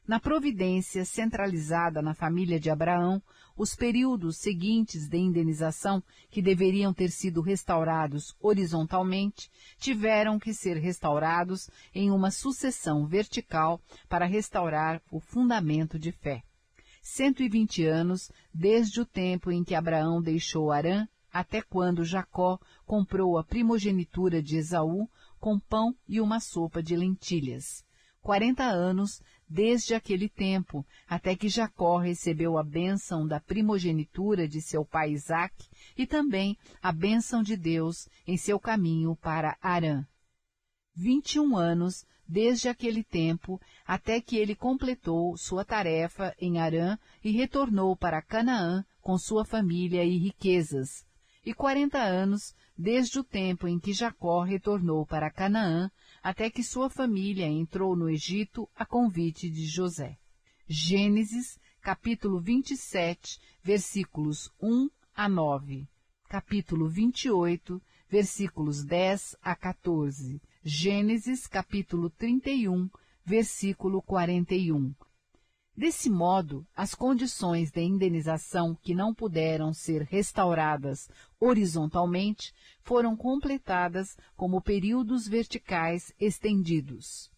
Na providência centralizada na família de Abraão, os períodos seguintes de indenização, que deveriam ter sido restaurados horizontalmente, tiveram que ser restaurados em uma sucessão vertical para restaurar o fundamento de fé. 120 anos desde o tempo em que Abraão deixou Harã até quando Jacó comprou a primogenitura de Esaú com pão e uma sopa de lentilhas. 40 anos desde aquele tempo até que Jacó recebeu a bênção da primogenitura de seu pai Isaque e também a bênção de Deus em seu caminho para Harã. 21 anos desde aquele tempo até que ele completou sua tarefa em Harã e retornou para Canaã com sua família e riquezas. E 40 anos desde o tempo em que Jacó retornou para Canaã até que sua família entrou no Egito a convite de José. Gênesis, capítulo 27, versículos 1 a 9. Capítulo 28, versículos 10 a 14. Gênesis, capítulo 31, versículo 41. Desse modo, as condições de indenização que não puderam ser restauradas horizontalmente foram completadas como períodos verticais estendidos.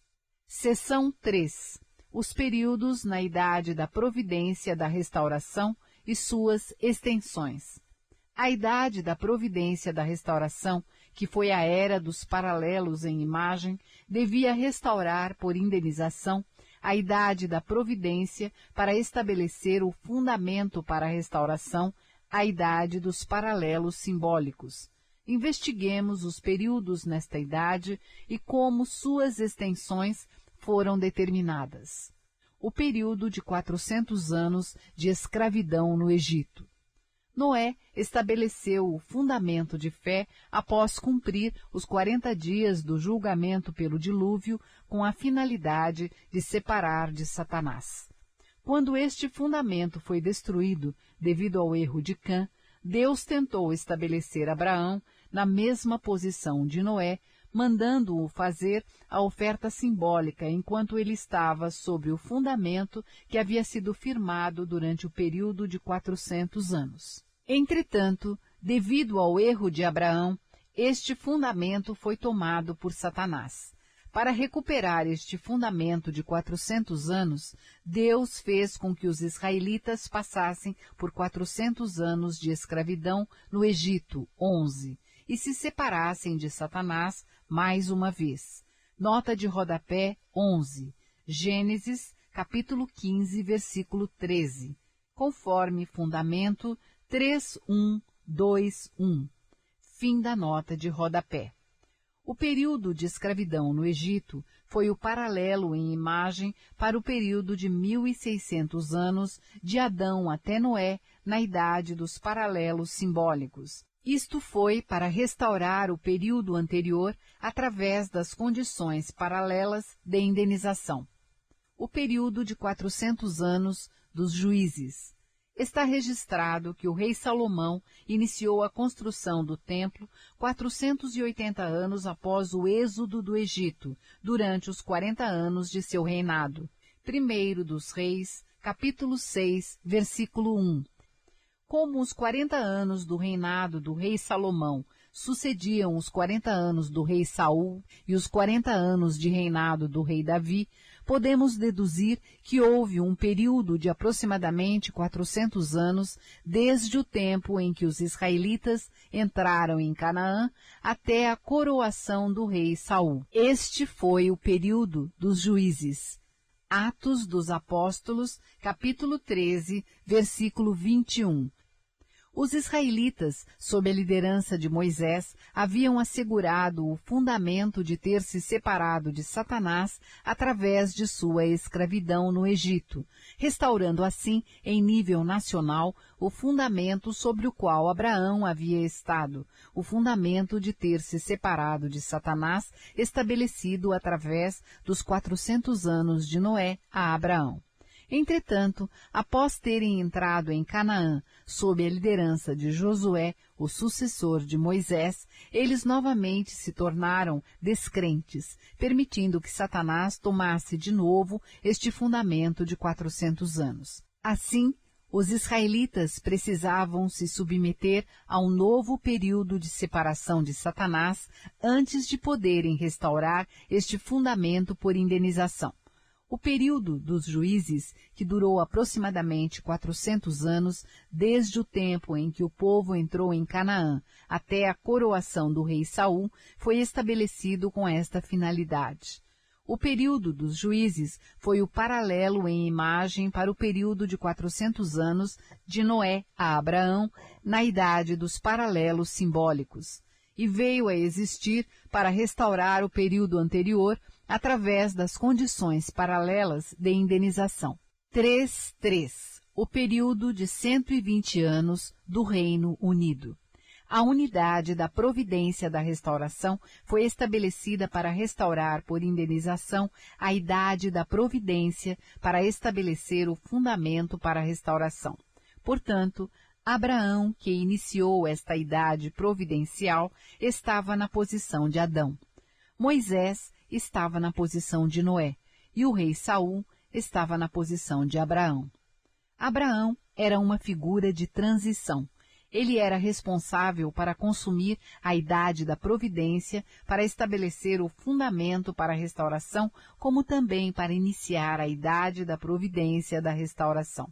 Seção 3. Os períodos na idade da providência da restauração e suas extensões. A idade da providência da restauração, que foi a era dos paralelos em imagem, devia restaurar por indenização a idade da providência para estabelecer o fundamento para a restauração, a idade dos paralelos simbólicos. Investiguemos os períodos nesta idade e como suas extensões foram determinadas. O período de 400 anos de escravidão no Egito. Noé estabeleceu o fundamento de fé após cumprir os 40 dias do julgamento pelo dilúvio com a finalidade de separar de Satanás. Quando este fundamento foi destruído devido ao erro de Cã, Deus tentou estabelecer Abraão na mesma posição de Noé, mandando-o fazer a oferta simbólica enquanto ele estava sobre o fundamento que havia sido firmado durante o período de 400 anos. Entretanto, devido ao erro de Abraão, este fundamento foi tomado por Satanás. Para recuperar este fundamento de 400 anos, Deus fez com que os israelitas passassem por 400 anos de escravidão no Egito, 11, e se separassem de Satanás mais uma vez. Nota de rodapé 11, Gênesis, capítulo 15, versículo 13, conforme fundamento 3.1.2.1. Fim da nota de rodapé. O período de escravidão no Egito foi o paralelo em imagem para o período de 1.600 anos de Adão até Noé na idade dos paralelos simbólicos. Isto foi para restaurar o período anterior através das condições paralelas de indenização. O período de 400 anos dos juízes. Está registrado que o rei Salomão iniciou a construção do templo 480 anos após o êxodo do Egito, durante os 40 anos de seu reinado. 1 dos Reis, capítulo 6, versículo 1. Como os 40 anos do reinado do rei Salomão sucediam os 40 anos do rei Saul e os 40 anos de reinado do rei Davi, podemos deduzir que houve um período de aproximadamente 400 anos desde o tempo em que os israelitas entraram em Canaã até a coroação do rei Saul. Este foi o período dos juízes. Atos dos Apóstolos, capítulo 13, versículo 21. Os israelitas, sob a liderança de Moisés, haviam assegurado o fundamento de ter se separado de Satanás através de sua escravidão no Egito, restaurando assim, em nível nacional, o fundamento sobre o qual Abraão havia estado, o fundamento de ter se separado de Satanás, estabelecido através dos 400 anos de Noé a Abraão. Entretanto, após terem entrado em Canaã, sob a liderança de Josué, o sucessor de Moisés, eles novamente se tornaram descrentes, permitindo que Satanás tomasse de novo este fundamento de 400 anos. Assim, os israelitas precisavam se submeter a um novo período de separação de Satanás antes de poderem restaurar este fundamento por indenização. O período dos juízes, que durou aproximadamente 400 anos, desde o tempo em que o povo entrou em Canaã até a coroação do rei Saul, foi estabelecido com esta finalidade. O período dos juízes foi o paralelo em imagem para o período de 400 anos de Noé a Abraão, na idade dos paralelos simbólicos, e veio a existir para restaurar o período anterior através das condições paralelas de indenização. 3.3. O período de 120 anos do Reino Unido. A unidade da providência da restauração foi estabelecida para restaurar por indenização a idade da providência para estabelecer o fundamento para a restauração. Portanto, Abraão, que iniciou esta idade providencial, estava na posição de Adão. Moisés estava na posição de Noé, e o rei Saul estava na posição de Abraão. Abraão era uma figura de transição. Ele era responsável para consumir a idade da providência, para estabelecer o fundamento para a restauração, como também para iniciar a idade da providência da restauração.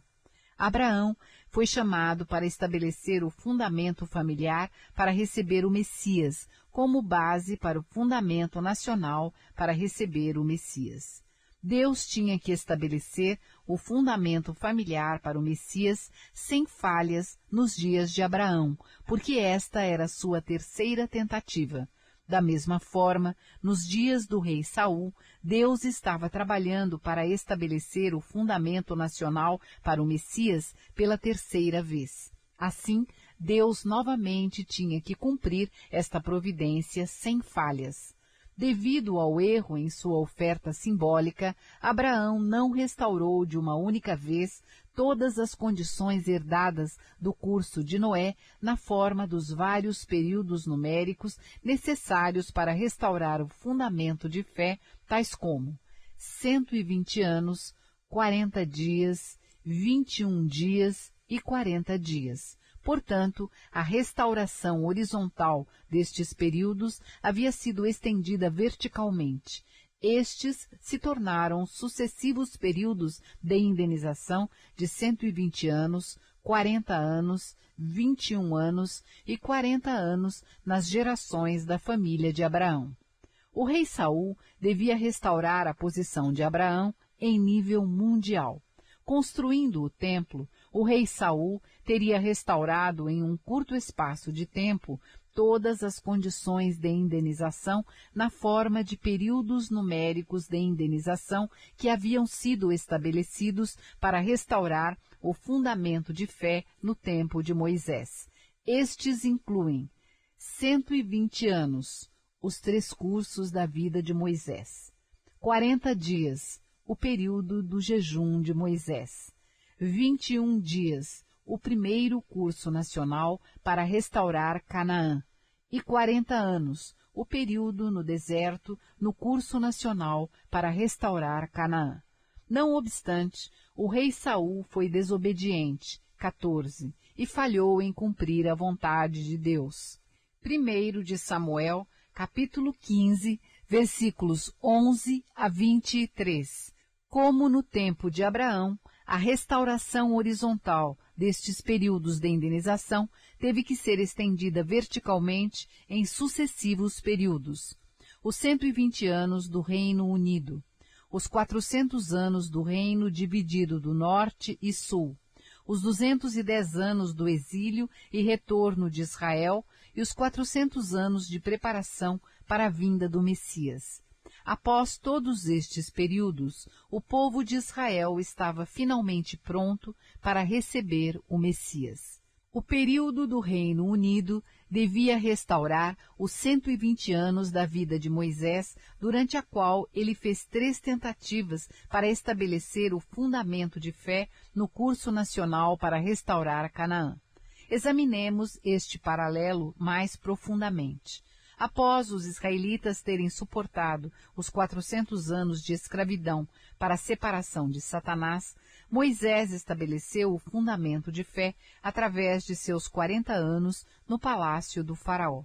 Abraão foi chamado para estabelecer o fundamento familiar para receber o Messias, como base para o fundamento nacional para receber o Messias. Deus tinha que estabelecer o fundamento familiar para o Messias sem falhas nos dias de Abraão, porque esta era sua terceira tentativa. Da mesma forma, nos dias do rei Saul, Deus estava trabalhando para estabelecer o fundamento nacional para o Messias pela terceira vez. Assim, Deus novamente tinha que cumprir esta providência sem falhas. Devido ao erro em sua oferta simbólica, Abraão não restaurou de uma única vez todas as condições herdadas do curso de Noé na forma dos vários períodos numéricos necessários para restaurar o fundamento de fé, tais como 120 anos, 40 dias, 21 dias e 40 dias. Portanto, a restauração horizontal destes períodos havia sido estendida verticalmente. Estes se tornaram sucessivos períodos de indenização de 120 anos, 40 anos, 21 anos e 40 anos nas gerações da família de Abraão. O rei Saul devia restaurar a posição de Abraão em nível mundial. Construindo o templo, o rei Saul teria restaurado em um curto espaço de tempo todas as condições de indenização na forma de períodos numéricos de indenização que haviam sido estabelecidos para restaurar o fundamento de fé no tempo de Moisés. Estes incluem 120 anos, os 3 cursos da vida de Moisés, 40 dias, o período do jejum de Moisés, 21 dias, o primeiro curso nacional para restaurar Canaã, e 40 anos, o período no deserto no curso nacional para restaurar Canaã. Não obstante, o rei Saul foi desobediente, 14, e falhou em cumprir a vontade de Deus. 1 de Samuel, capítulo 15, versículos 11 a 23. Como no tempo de Abraão, a restauração horizontal destes períodos de indenização teve que ser estendida verticalmente em sucessivos períodos. Os 120 anos do Reino Unido, os 400 anos do Reino dividido do Norte e Sul, os 210 anos do exílio e retorno de Israel e os 400 anos de preparação para a vinda do Messias. Após todos estes períodos, o povo de Israel estava finalmente pronto para receber o Messias. O período do Reino Unido devia restaurar os 120 anos da vida de Moisés, durante a qual ele fez 3 tentativas para estabelecer o fundamento de fé no curso nacional para restaurar Canaã. Examinemos este paralelo mais profundamente. Após os israelitas terem suportado os 400 anos de escravidão para a separação de Satanás, Moisés estabeleceu o fundamento de fé através de seus 40 anos no palácio do faraó.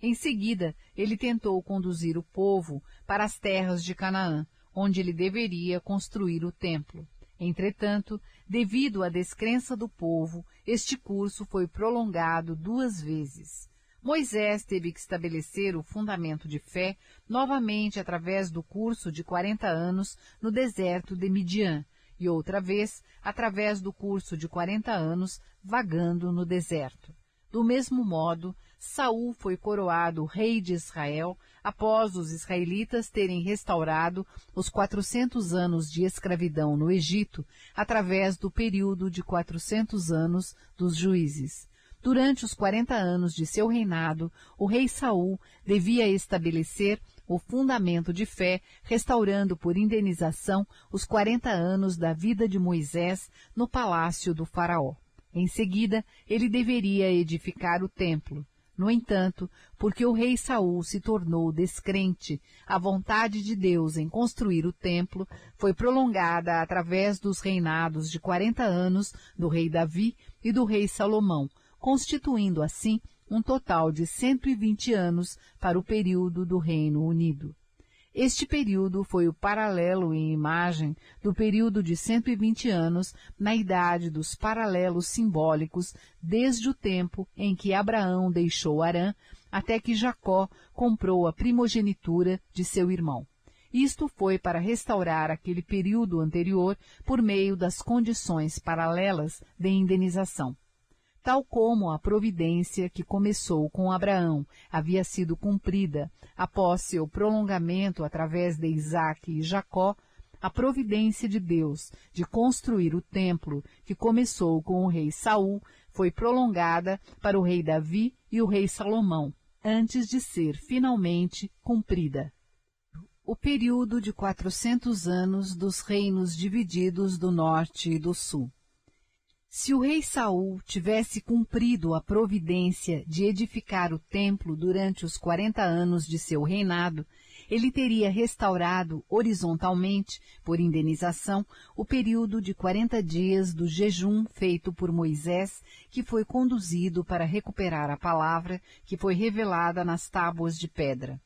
Em seguida, ele tentou conduzir o povo para as terras de Canaã, onde ele deveria construir o templo. Entretanto, devido à descrença do povo, este curso foi prolongado 2 vezes. Moisés teve que estabelecer o fundamento de fé novamente através do curso de 40 anos no deserto de Midian e outra vez através do curso de 40 anos vagando no deserto. Do mesmo modo, Saul foi coroado rei de Israel após os israelitas terem restaurado os 400 anos de escravidão no Egito através do período de 400 anos dos juízes. Durante os 40 anos de seu reinado, o rei Saul devia estabelecer o fundamento de fé, restaurando por indenização os 40 anos da vida de Moisés no palácio do faraó. Em seguida, ele deveria edificar o templo. No entanto, porque o rei Saul se tornou descrente, a vontade de Deus em construir o templo foi prolongada através dos reinados de 40 anos do rei Davi e do rei Salomão, constituindo assim um total de 120 anos para o período do Reino Unido. Este período foi o paralelo em imagem do período de 120 anos na idade dos paralelos simbólicos desde o tempo em que Abraão deixou Harã até que Jacó comprou a primogenitura de seu irmão. Isto foi para restaurar aquele período anterior por meio das condições paralelas de indenização. Tal como a providência que começou com Abraão havia sido cumprida após seu prolongamento através de Isaque e Jacó, a providência de Deus de construir o templo que começou com o rei Saul foi prolongada para o rei Davi e o rei Salomão, antes de ser finalmente cumprida. O período de 400 anos dos reinos divididos do norte e do sul. Se o rei Saul tivesse cumprido a providência de edificar o templo durante os 40 anos de seu reinado, ele teria restaurado horizontalmente, por indenização, o período de 40 dias do jejum feito por Moisés, que foi conduzido para recuperar a palavra que foi revelada nas tábuas de pedra.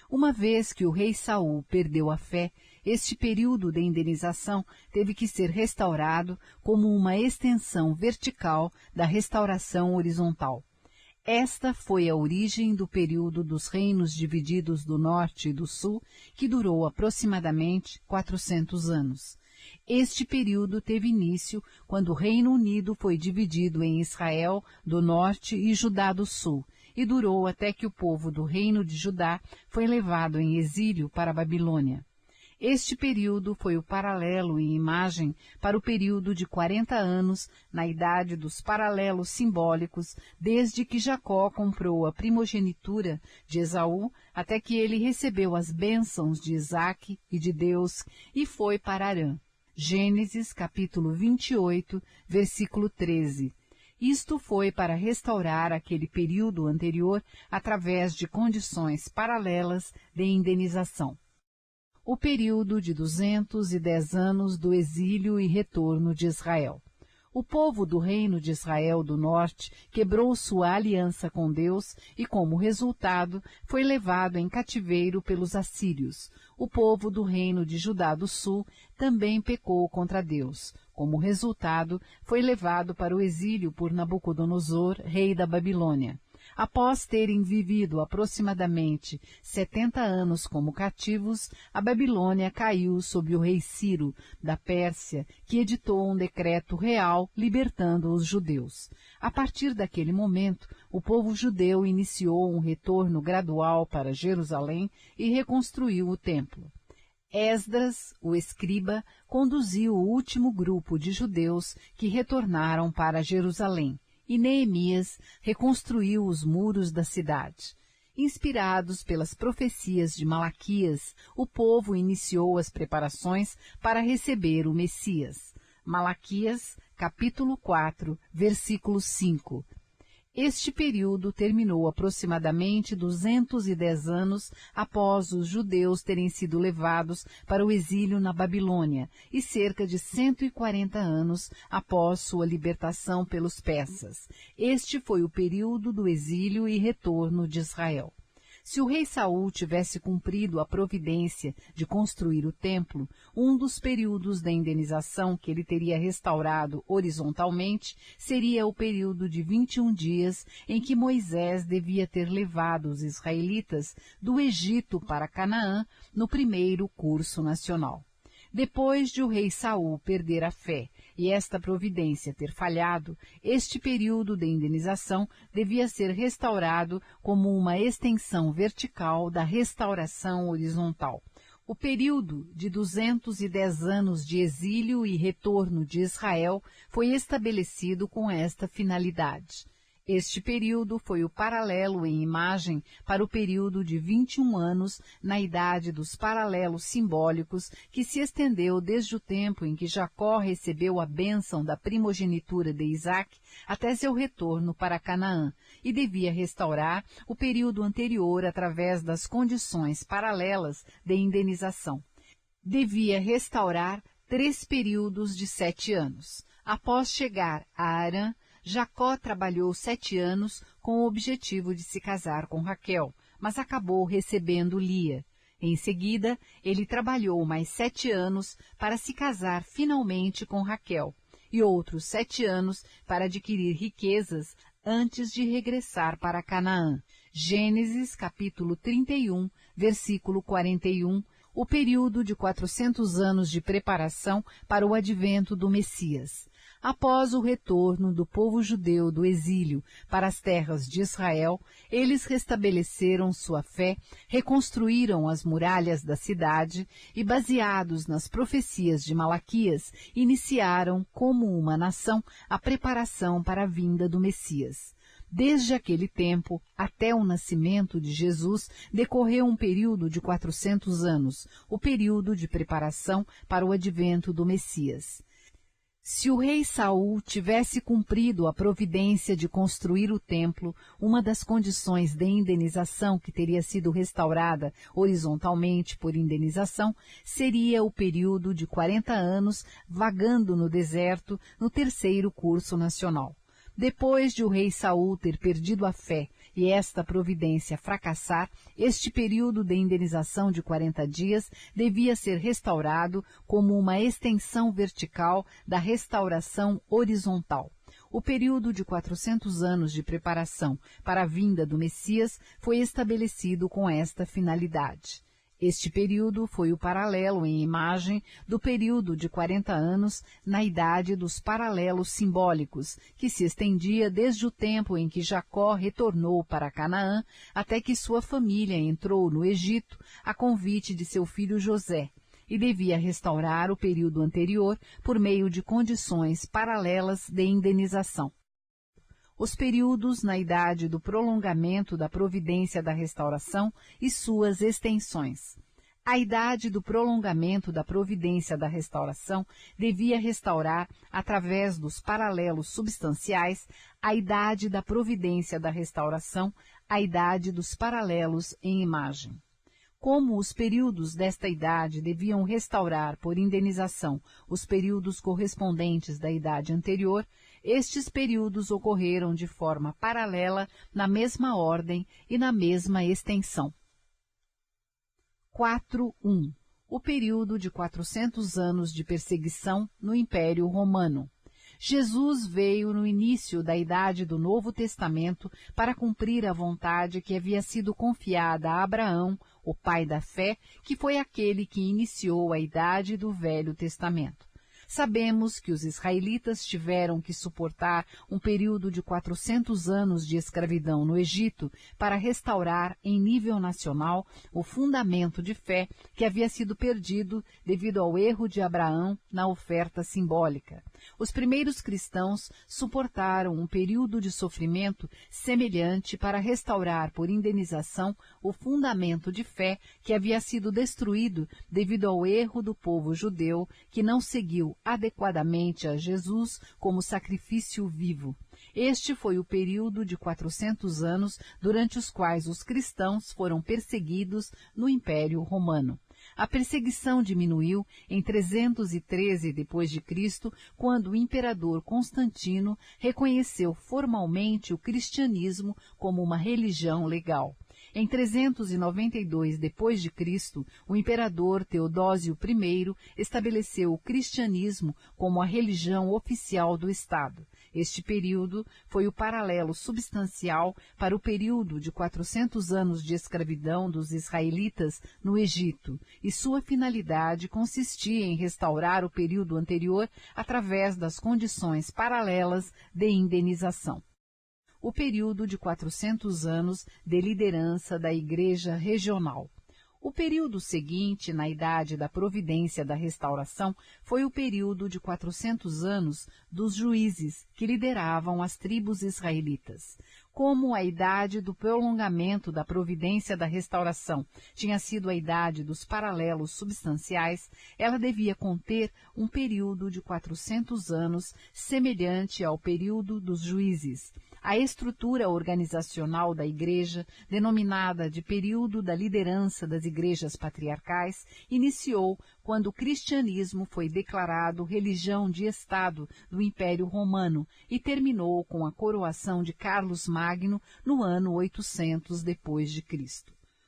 Uma vez que o rei Saul perdeu a fé, este período de indenização teve que ser restaurado como uma extensão vertical da restauração horizontal. Esta foi a origem do período dos reinos divididos do norte e do sul, que durou aproximadamente 400 anos. Este período teve início quando o Reino Unido foi dividido em Israel do norte e Judá do sul, e durou até que o povo do reino de Judá foi levado em exílio para a Babilônia. Este período foi o paralelo em imagem para o período de 40 anos na idade dos paralelos simbólicos, desde que Jacó comprou a primogenitura de Esaú até que ele recebeu as bênçãos de Isaque e de Deus e foi para Harã. Gênesis capítulo 28, versículo 13. Isto foi para restaurar aquele período anterior através de condições paralelas de indenização. O período de 210 anos do exílio e retorno de Israel. O povo do reino de Israel do Norte quebrou sua aliança com Deus e, como resultado, foi levado em cativeiro pelos assírios. O povo do reino de Judá do Sul também pecou contra Deus. Como resultado, foi levado para o exílio por Nabucodonosor, rei da Babilônia. Após terem vivido aproximadamente 70 anos como cativos, a Babilônia caiu sob o rei Ciro, da Pérsia, que editou um decreto real libertando os judeus. A partir daquele momento, o povo judeu iniciou um retorno gradual para Jerusalém e reconstruiu o templo. Esdras, o escriba, conduziu o último grupo de judeus que retornaram para Jerusalém, e Neemias reconstruiu os muros da cidade. Inspirados pelas profecias de Malaquias, o povo iniciou as preparações para receber o Messias. Malaquias, capítulo 4, versículo 5. Este período terminou aproximadamente 210 anos após os judeus terem sido levados para o exílio na Babilônia e cerca de 140 anos após sua libertação pelos persas. Este foi o período do exílio e retorno de Israel. Se o rei Saul tivesse cumprido a providência de construir o templo, um dos períodos da indenização que ele teria restaurado horizontalmente seria o período de 21 dias em que Moisés devia ter levado os israelitas do Egito para Canaã no primeiro curso nacional. Depois de o rei Saul perder a fé e esta providência ter falhado, este período de indenização devia ser restaurado como uma extensão vertical da restauração horizontal. O período de 210 anos de exílio e retorno de Israel foi estabelecido com esta finalidade. Este período foi o paralelo em imagem para o período de 21 anos na idade dos paralelos simbólicos que se estendeu desde o tempo em que Jacó recebeu a bênção da primogenitura de Isaac até seu retorno para Canaã, e devia restaurar o período anterior através das condições paralelas de indenização. Devia restaurar 3 períodos de 7 anos. Após chegar a Harã, Jacó trabalhou 7 anos com o objetivo de se casar com Raquel, mas acabou recebendo Lia. Em seguida, ele trabalhou mais 7 anos para se casar finalmente com Raquel, e outros 7 anos para adquirir riquezas antes de regressar para Canaã. Gênesis capítulo 31, versículo 41, o período de 400 anos de preparação para o advento do Messias. Após o retorno do povo judeu do exílio para as terras de Israel, eles restabeleceram sua fé, reconstruíram as muralhas da cidade e, baseados nas profecias de Malaquias, iniciaram, como uma nação, a preparação para a vinda do Messias. Desde aquele tempo até o nascimento de Jesus, decorreu um período de 400 anos, o período de preparação para o advento do Messias. Se o rei Saul tivesse cumprido a providência de construir o templo, uma das condições de indenização que teria sido restaurada horizontalmente por indenização seria o período de 40 anos vagando no deserto no terceiro curso nacional. Depois de o rei Saul ter perdido a fé e esta providência fracassar, este período de indenização de 40 dias devia ser restaurado como uma extensão vertical da restauração horizontal. O período de 400 anos de preparação para a vinda do Messias foi estabelecido com esta finalidade. Este período foi o paralelo em imagem do período de 40 anos na idade dos paralelos simbólicos, que se estendia desde o tempo em que Jacó retornou para Canaã até que sua família entrou no Egito a convite de seu filho José, e devia restaurar o período anterior por meio de condições paralelas de indenização. Os períodos na idade do prolongamento da providência da restauração e suas extensões. A idade do prolongamento da providência da restauração devia restaurar, através dos paralelos substanciais, a idade da providência da restauração, a idade dos paralelos em imagem. Como os períodos desta idade deviam restaurar por indenização os períodos correspondentes da idade anterior, estes períodos ocorreram de forma paralela, na mesma ordem e na mesma extensão. 4.1. O período de 400 anos de perseguição no Império Romano. Jesus veio no início da idade do Novo Testamento para cumprir a vontade que havia sido confiada a Abraão, o pai da fé, que foi aquele que iniciou a idade do Velho Testamento. Sabemos que os israelitas tiveram que suportar um período de 400 anos de escravidão no Egito para restaurar, em nível nacional, o fundamento de fé que havia sido perdido devido ao erro de Abraão na oferta simbólica. Os primeiros cristãos suportaram um período de sofrimento semelhante para restaurar por indenização o fundamento de fé que havia sido destruído devido ao erro do povo judeu que não seguiu adequadamente a Jesus como sacrifício vivo. Este foi o período de 400 anos durante os quais os cristãos foram perseguidos no Império Romano. A perseguição diminuiu em 313 d.C., quando o imperador Constantino reconheceu formalmente o cristianismo como uma religião legal. Em 392 d.C., o imperador Teodósio I estabeleceu o cristianismo como a religião oficial do Estado. Este período foi o paralelo substancial para o período de 400 anos de escravidão dos israelitas no Egito, e sua finalidade consistia em restaurar o período anterior através das condições paralelas de indenização. O período de 400 anos de liderança da Igreja Regional. O período seguinte, na idade da providência da restauração, foi o período de 400 anos dos juízes que lideravam as tribos israelitas. Como a idade do prolongamento da providência da restauração tinha sido a idade dos paralelos substanciais, ela devia conter um período de 400 anos semelhante ao período dos juízes. A estrutura organizacional da Igreja, denominada de período da liderança das igrejas patriarcais, iniciou quando o cristianismo foi declarado religião de Estado do Império Romano e terminou com a coroação de Carlos Magno no ano 800 d.C.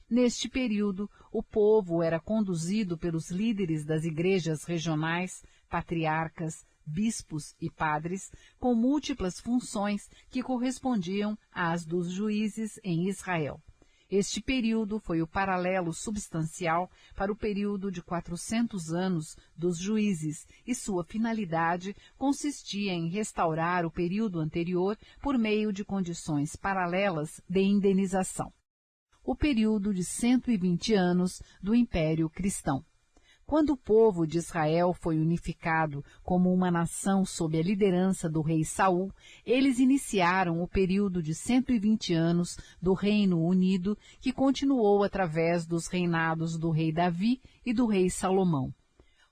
Neste período, o povo era conduzido pelos líderes das igrejas regionais, patriarcas, bispos e padres, com múltiplas funções que correspondiam às dos juízes em Israel. Este período foi o paralelo substancial para o período de 400 anos dos juízes, e sua finalidade consistia em restaurar o período anterior por meio de condições paralelas de indenização. O período de 120 anos do Império Cristão. Quando o povo de Israel foi unificado como uma nação sob a liderança do rei Saul, eles iniciaram o período de 120 anos do Reino Unido, que continuou através dos reinados do rei Davi e do rei Salomão.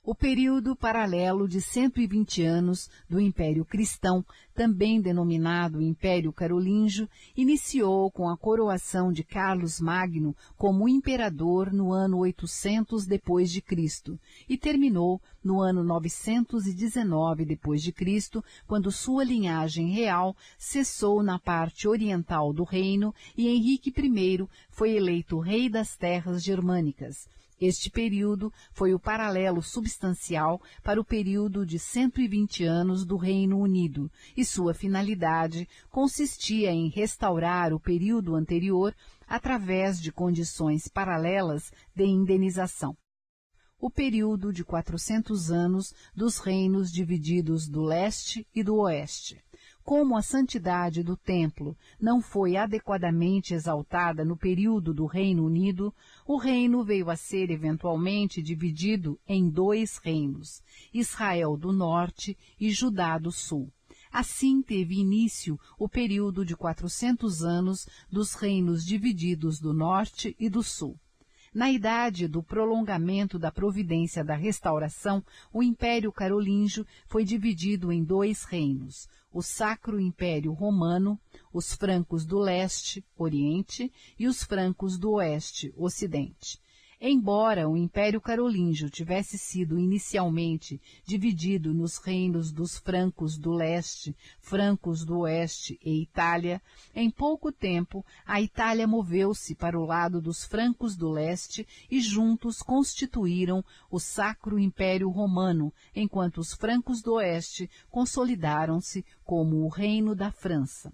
O período paralelo de 120 anos do Império Cristão, também denominado Império Carolíngio, iniciou com a coroação de Carlos Magno como imperador no ano 800 d.C. e terminou no ano 919 d.C., quando sua linhagem real cessou na parte oriental do reino e Henrique I foi eleito rei das terras germânicas. Este período foi o paralelo substancial para o período de 120 anos do Reino Unido, e sua finalidade consistia em restaurar o período anterior através de condições paralelas de indenização. O período de 400 anos dos reinos divididos do leste e do oeste. Como a santidade do templo não foi adequadamente exaltada no período do Reino Unido, o reino veio a ser eventualmente dividido em dois reinos, Israel do Norte e Judá do Sul. Assim teve início o período de 400 anos dos reinos divididos do Norte e do Sul. Na idade do prolongamento da providência da restauração, o Império Carolíngio foi dividido em 2 reinos, o Sacro Império Romano, os francos do leste, Oriente, e os francos do oeste, Ocidente. Embora o Império Carolíngio tivesse sido inicialmente dividido nos reinos dos francos do leste, francos do oeste e Itália, em pouco tempo a Itália moveu-se para o lado dos francos do leste e juntos constituíram o Sacro Império Romano, enquanto os francos do oeste consolidaram-se como o Reino da França.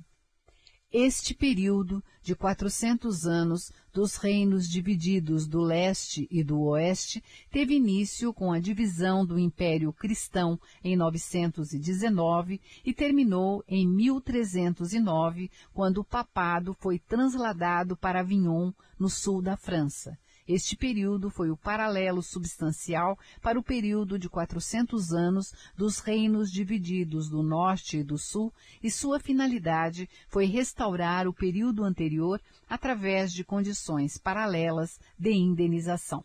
Este período de 400 anos dos reinos divididos do leste e do oeste teve início com a divisão do Império Cristão em 919 e terminou em 1309, quando o papado foi transladado para Avignon, no sul da França. Este período foi o paralelo substancial para o período de 400 anos dos reinos divididos do norte e do sul, e sua finalidade foi restaurar o período anterior através de condições paralelas de indenização.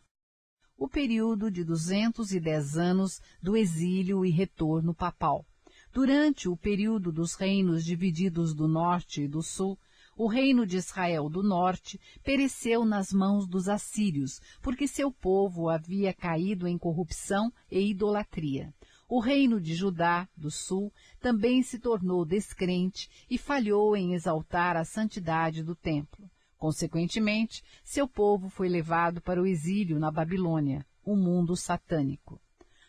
O período de 210 anos do exílio e retorno papal. Durante o período dos reinos divididos do norte e do sul, o reino de Israel do norte pereceu nas mãos dos assírios, porque seu povo havia caído em corrupção e idolatria. O reino de Judá, do sul, também se tornou descrente e falhou em exaltar a santidade do templo. Consequentemente, seu povo foi levado para o exílio na Babilônia, o mundo satânico.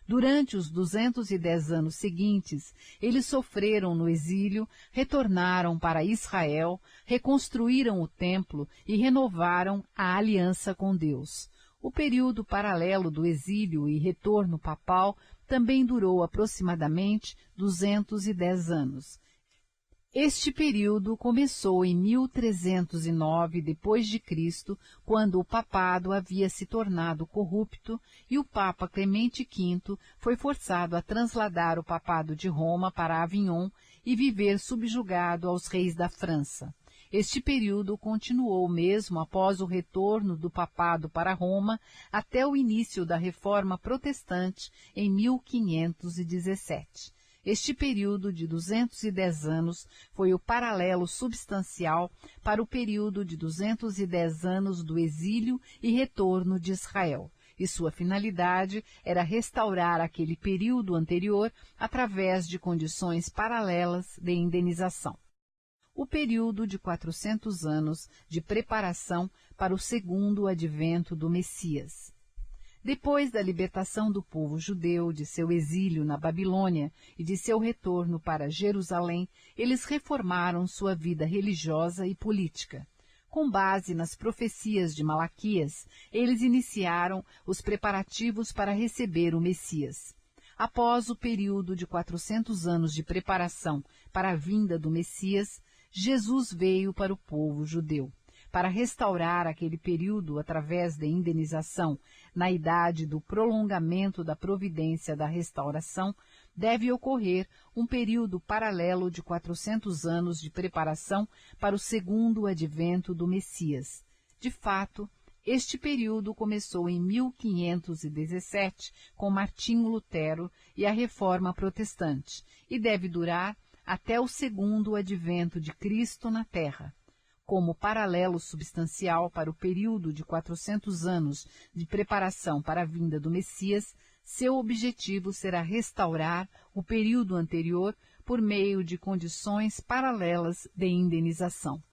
Durante os 210 anos seguintes, eles sofreram no exílio, retornaram para Israel, reconstruíram o templo e renovaram a aliança com Deus. O período paralelo do exílio e retorno papal também durou aproximadamente 210 anos. Este período começou em 1309 d.C., quando o papado havia se tornado corrupto e o Papa Clemente V foi forçado a transladar o papado de Roma para Avignon e viver subjugado aos reis da França. Este período continuou mesmo após o retorno do papado para Roma até o início da Reforma Protestante em 1517. Este período de 210 anos foi o paralelo substancial para o período de 210 anos do exílio e retorno de Israel, e sua finalidade era restaurar aquele período anterior através de condições paralelas de indenização. O período de 400 anos de preparação para o segundo advento do Messias. Depois da libertação do povo judeu de seu exílio na Babilônia e de seu retorno para Jerusalém, eles reformaram sua vida religiosa e política. Com base nas profecias de Malaquias, eles iniciaram os preparativos para receber o Messias. Após o período de 400 anos de preparação para a vinda do Messias, Jesus veio para o povo judeu. Para restaurar aquele período através da indenização, na idade do prolongamento da providência da restauração, deve ocorrer um período paralelo de 400 anos de preparação para o segundo advento do Messias. De fato, este período começou em 1517, com Martinho Lutero e a Reforma Protestante, e deve durar até o segundo advento de Cristo na Terra. Como paralelo substancial para o período de 400 anos de preparação para a vinda do Messias, seu objetivo será restaurar o período anterior por meio de condições paralelas de indenização.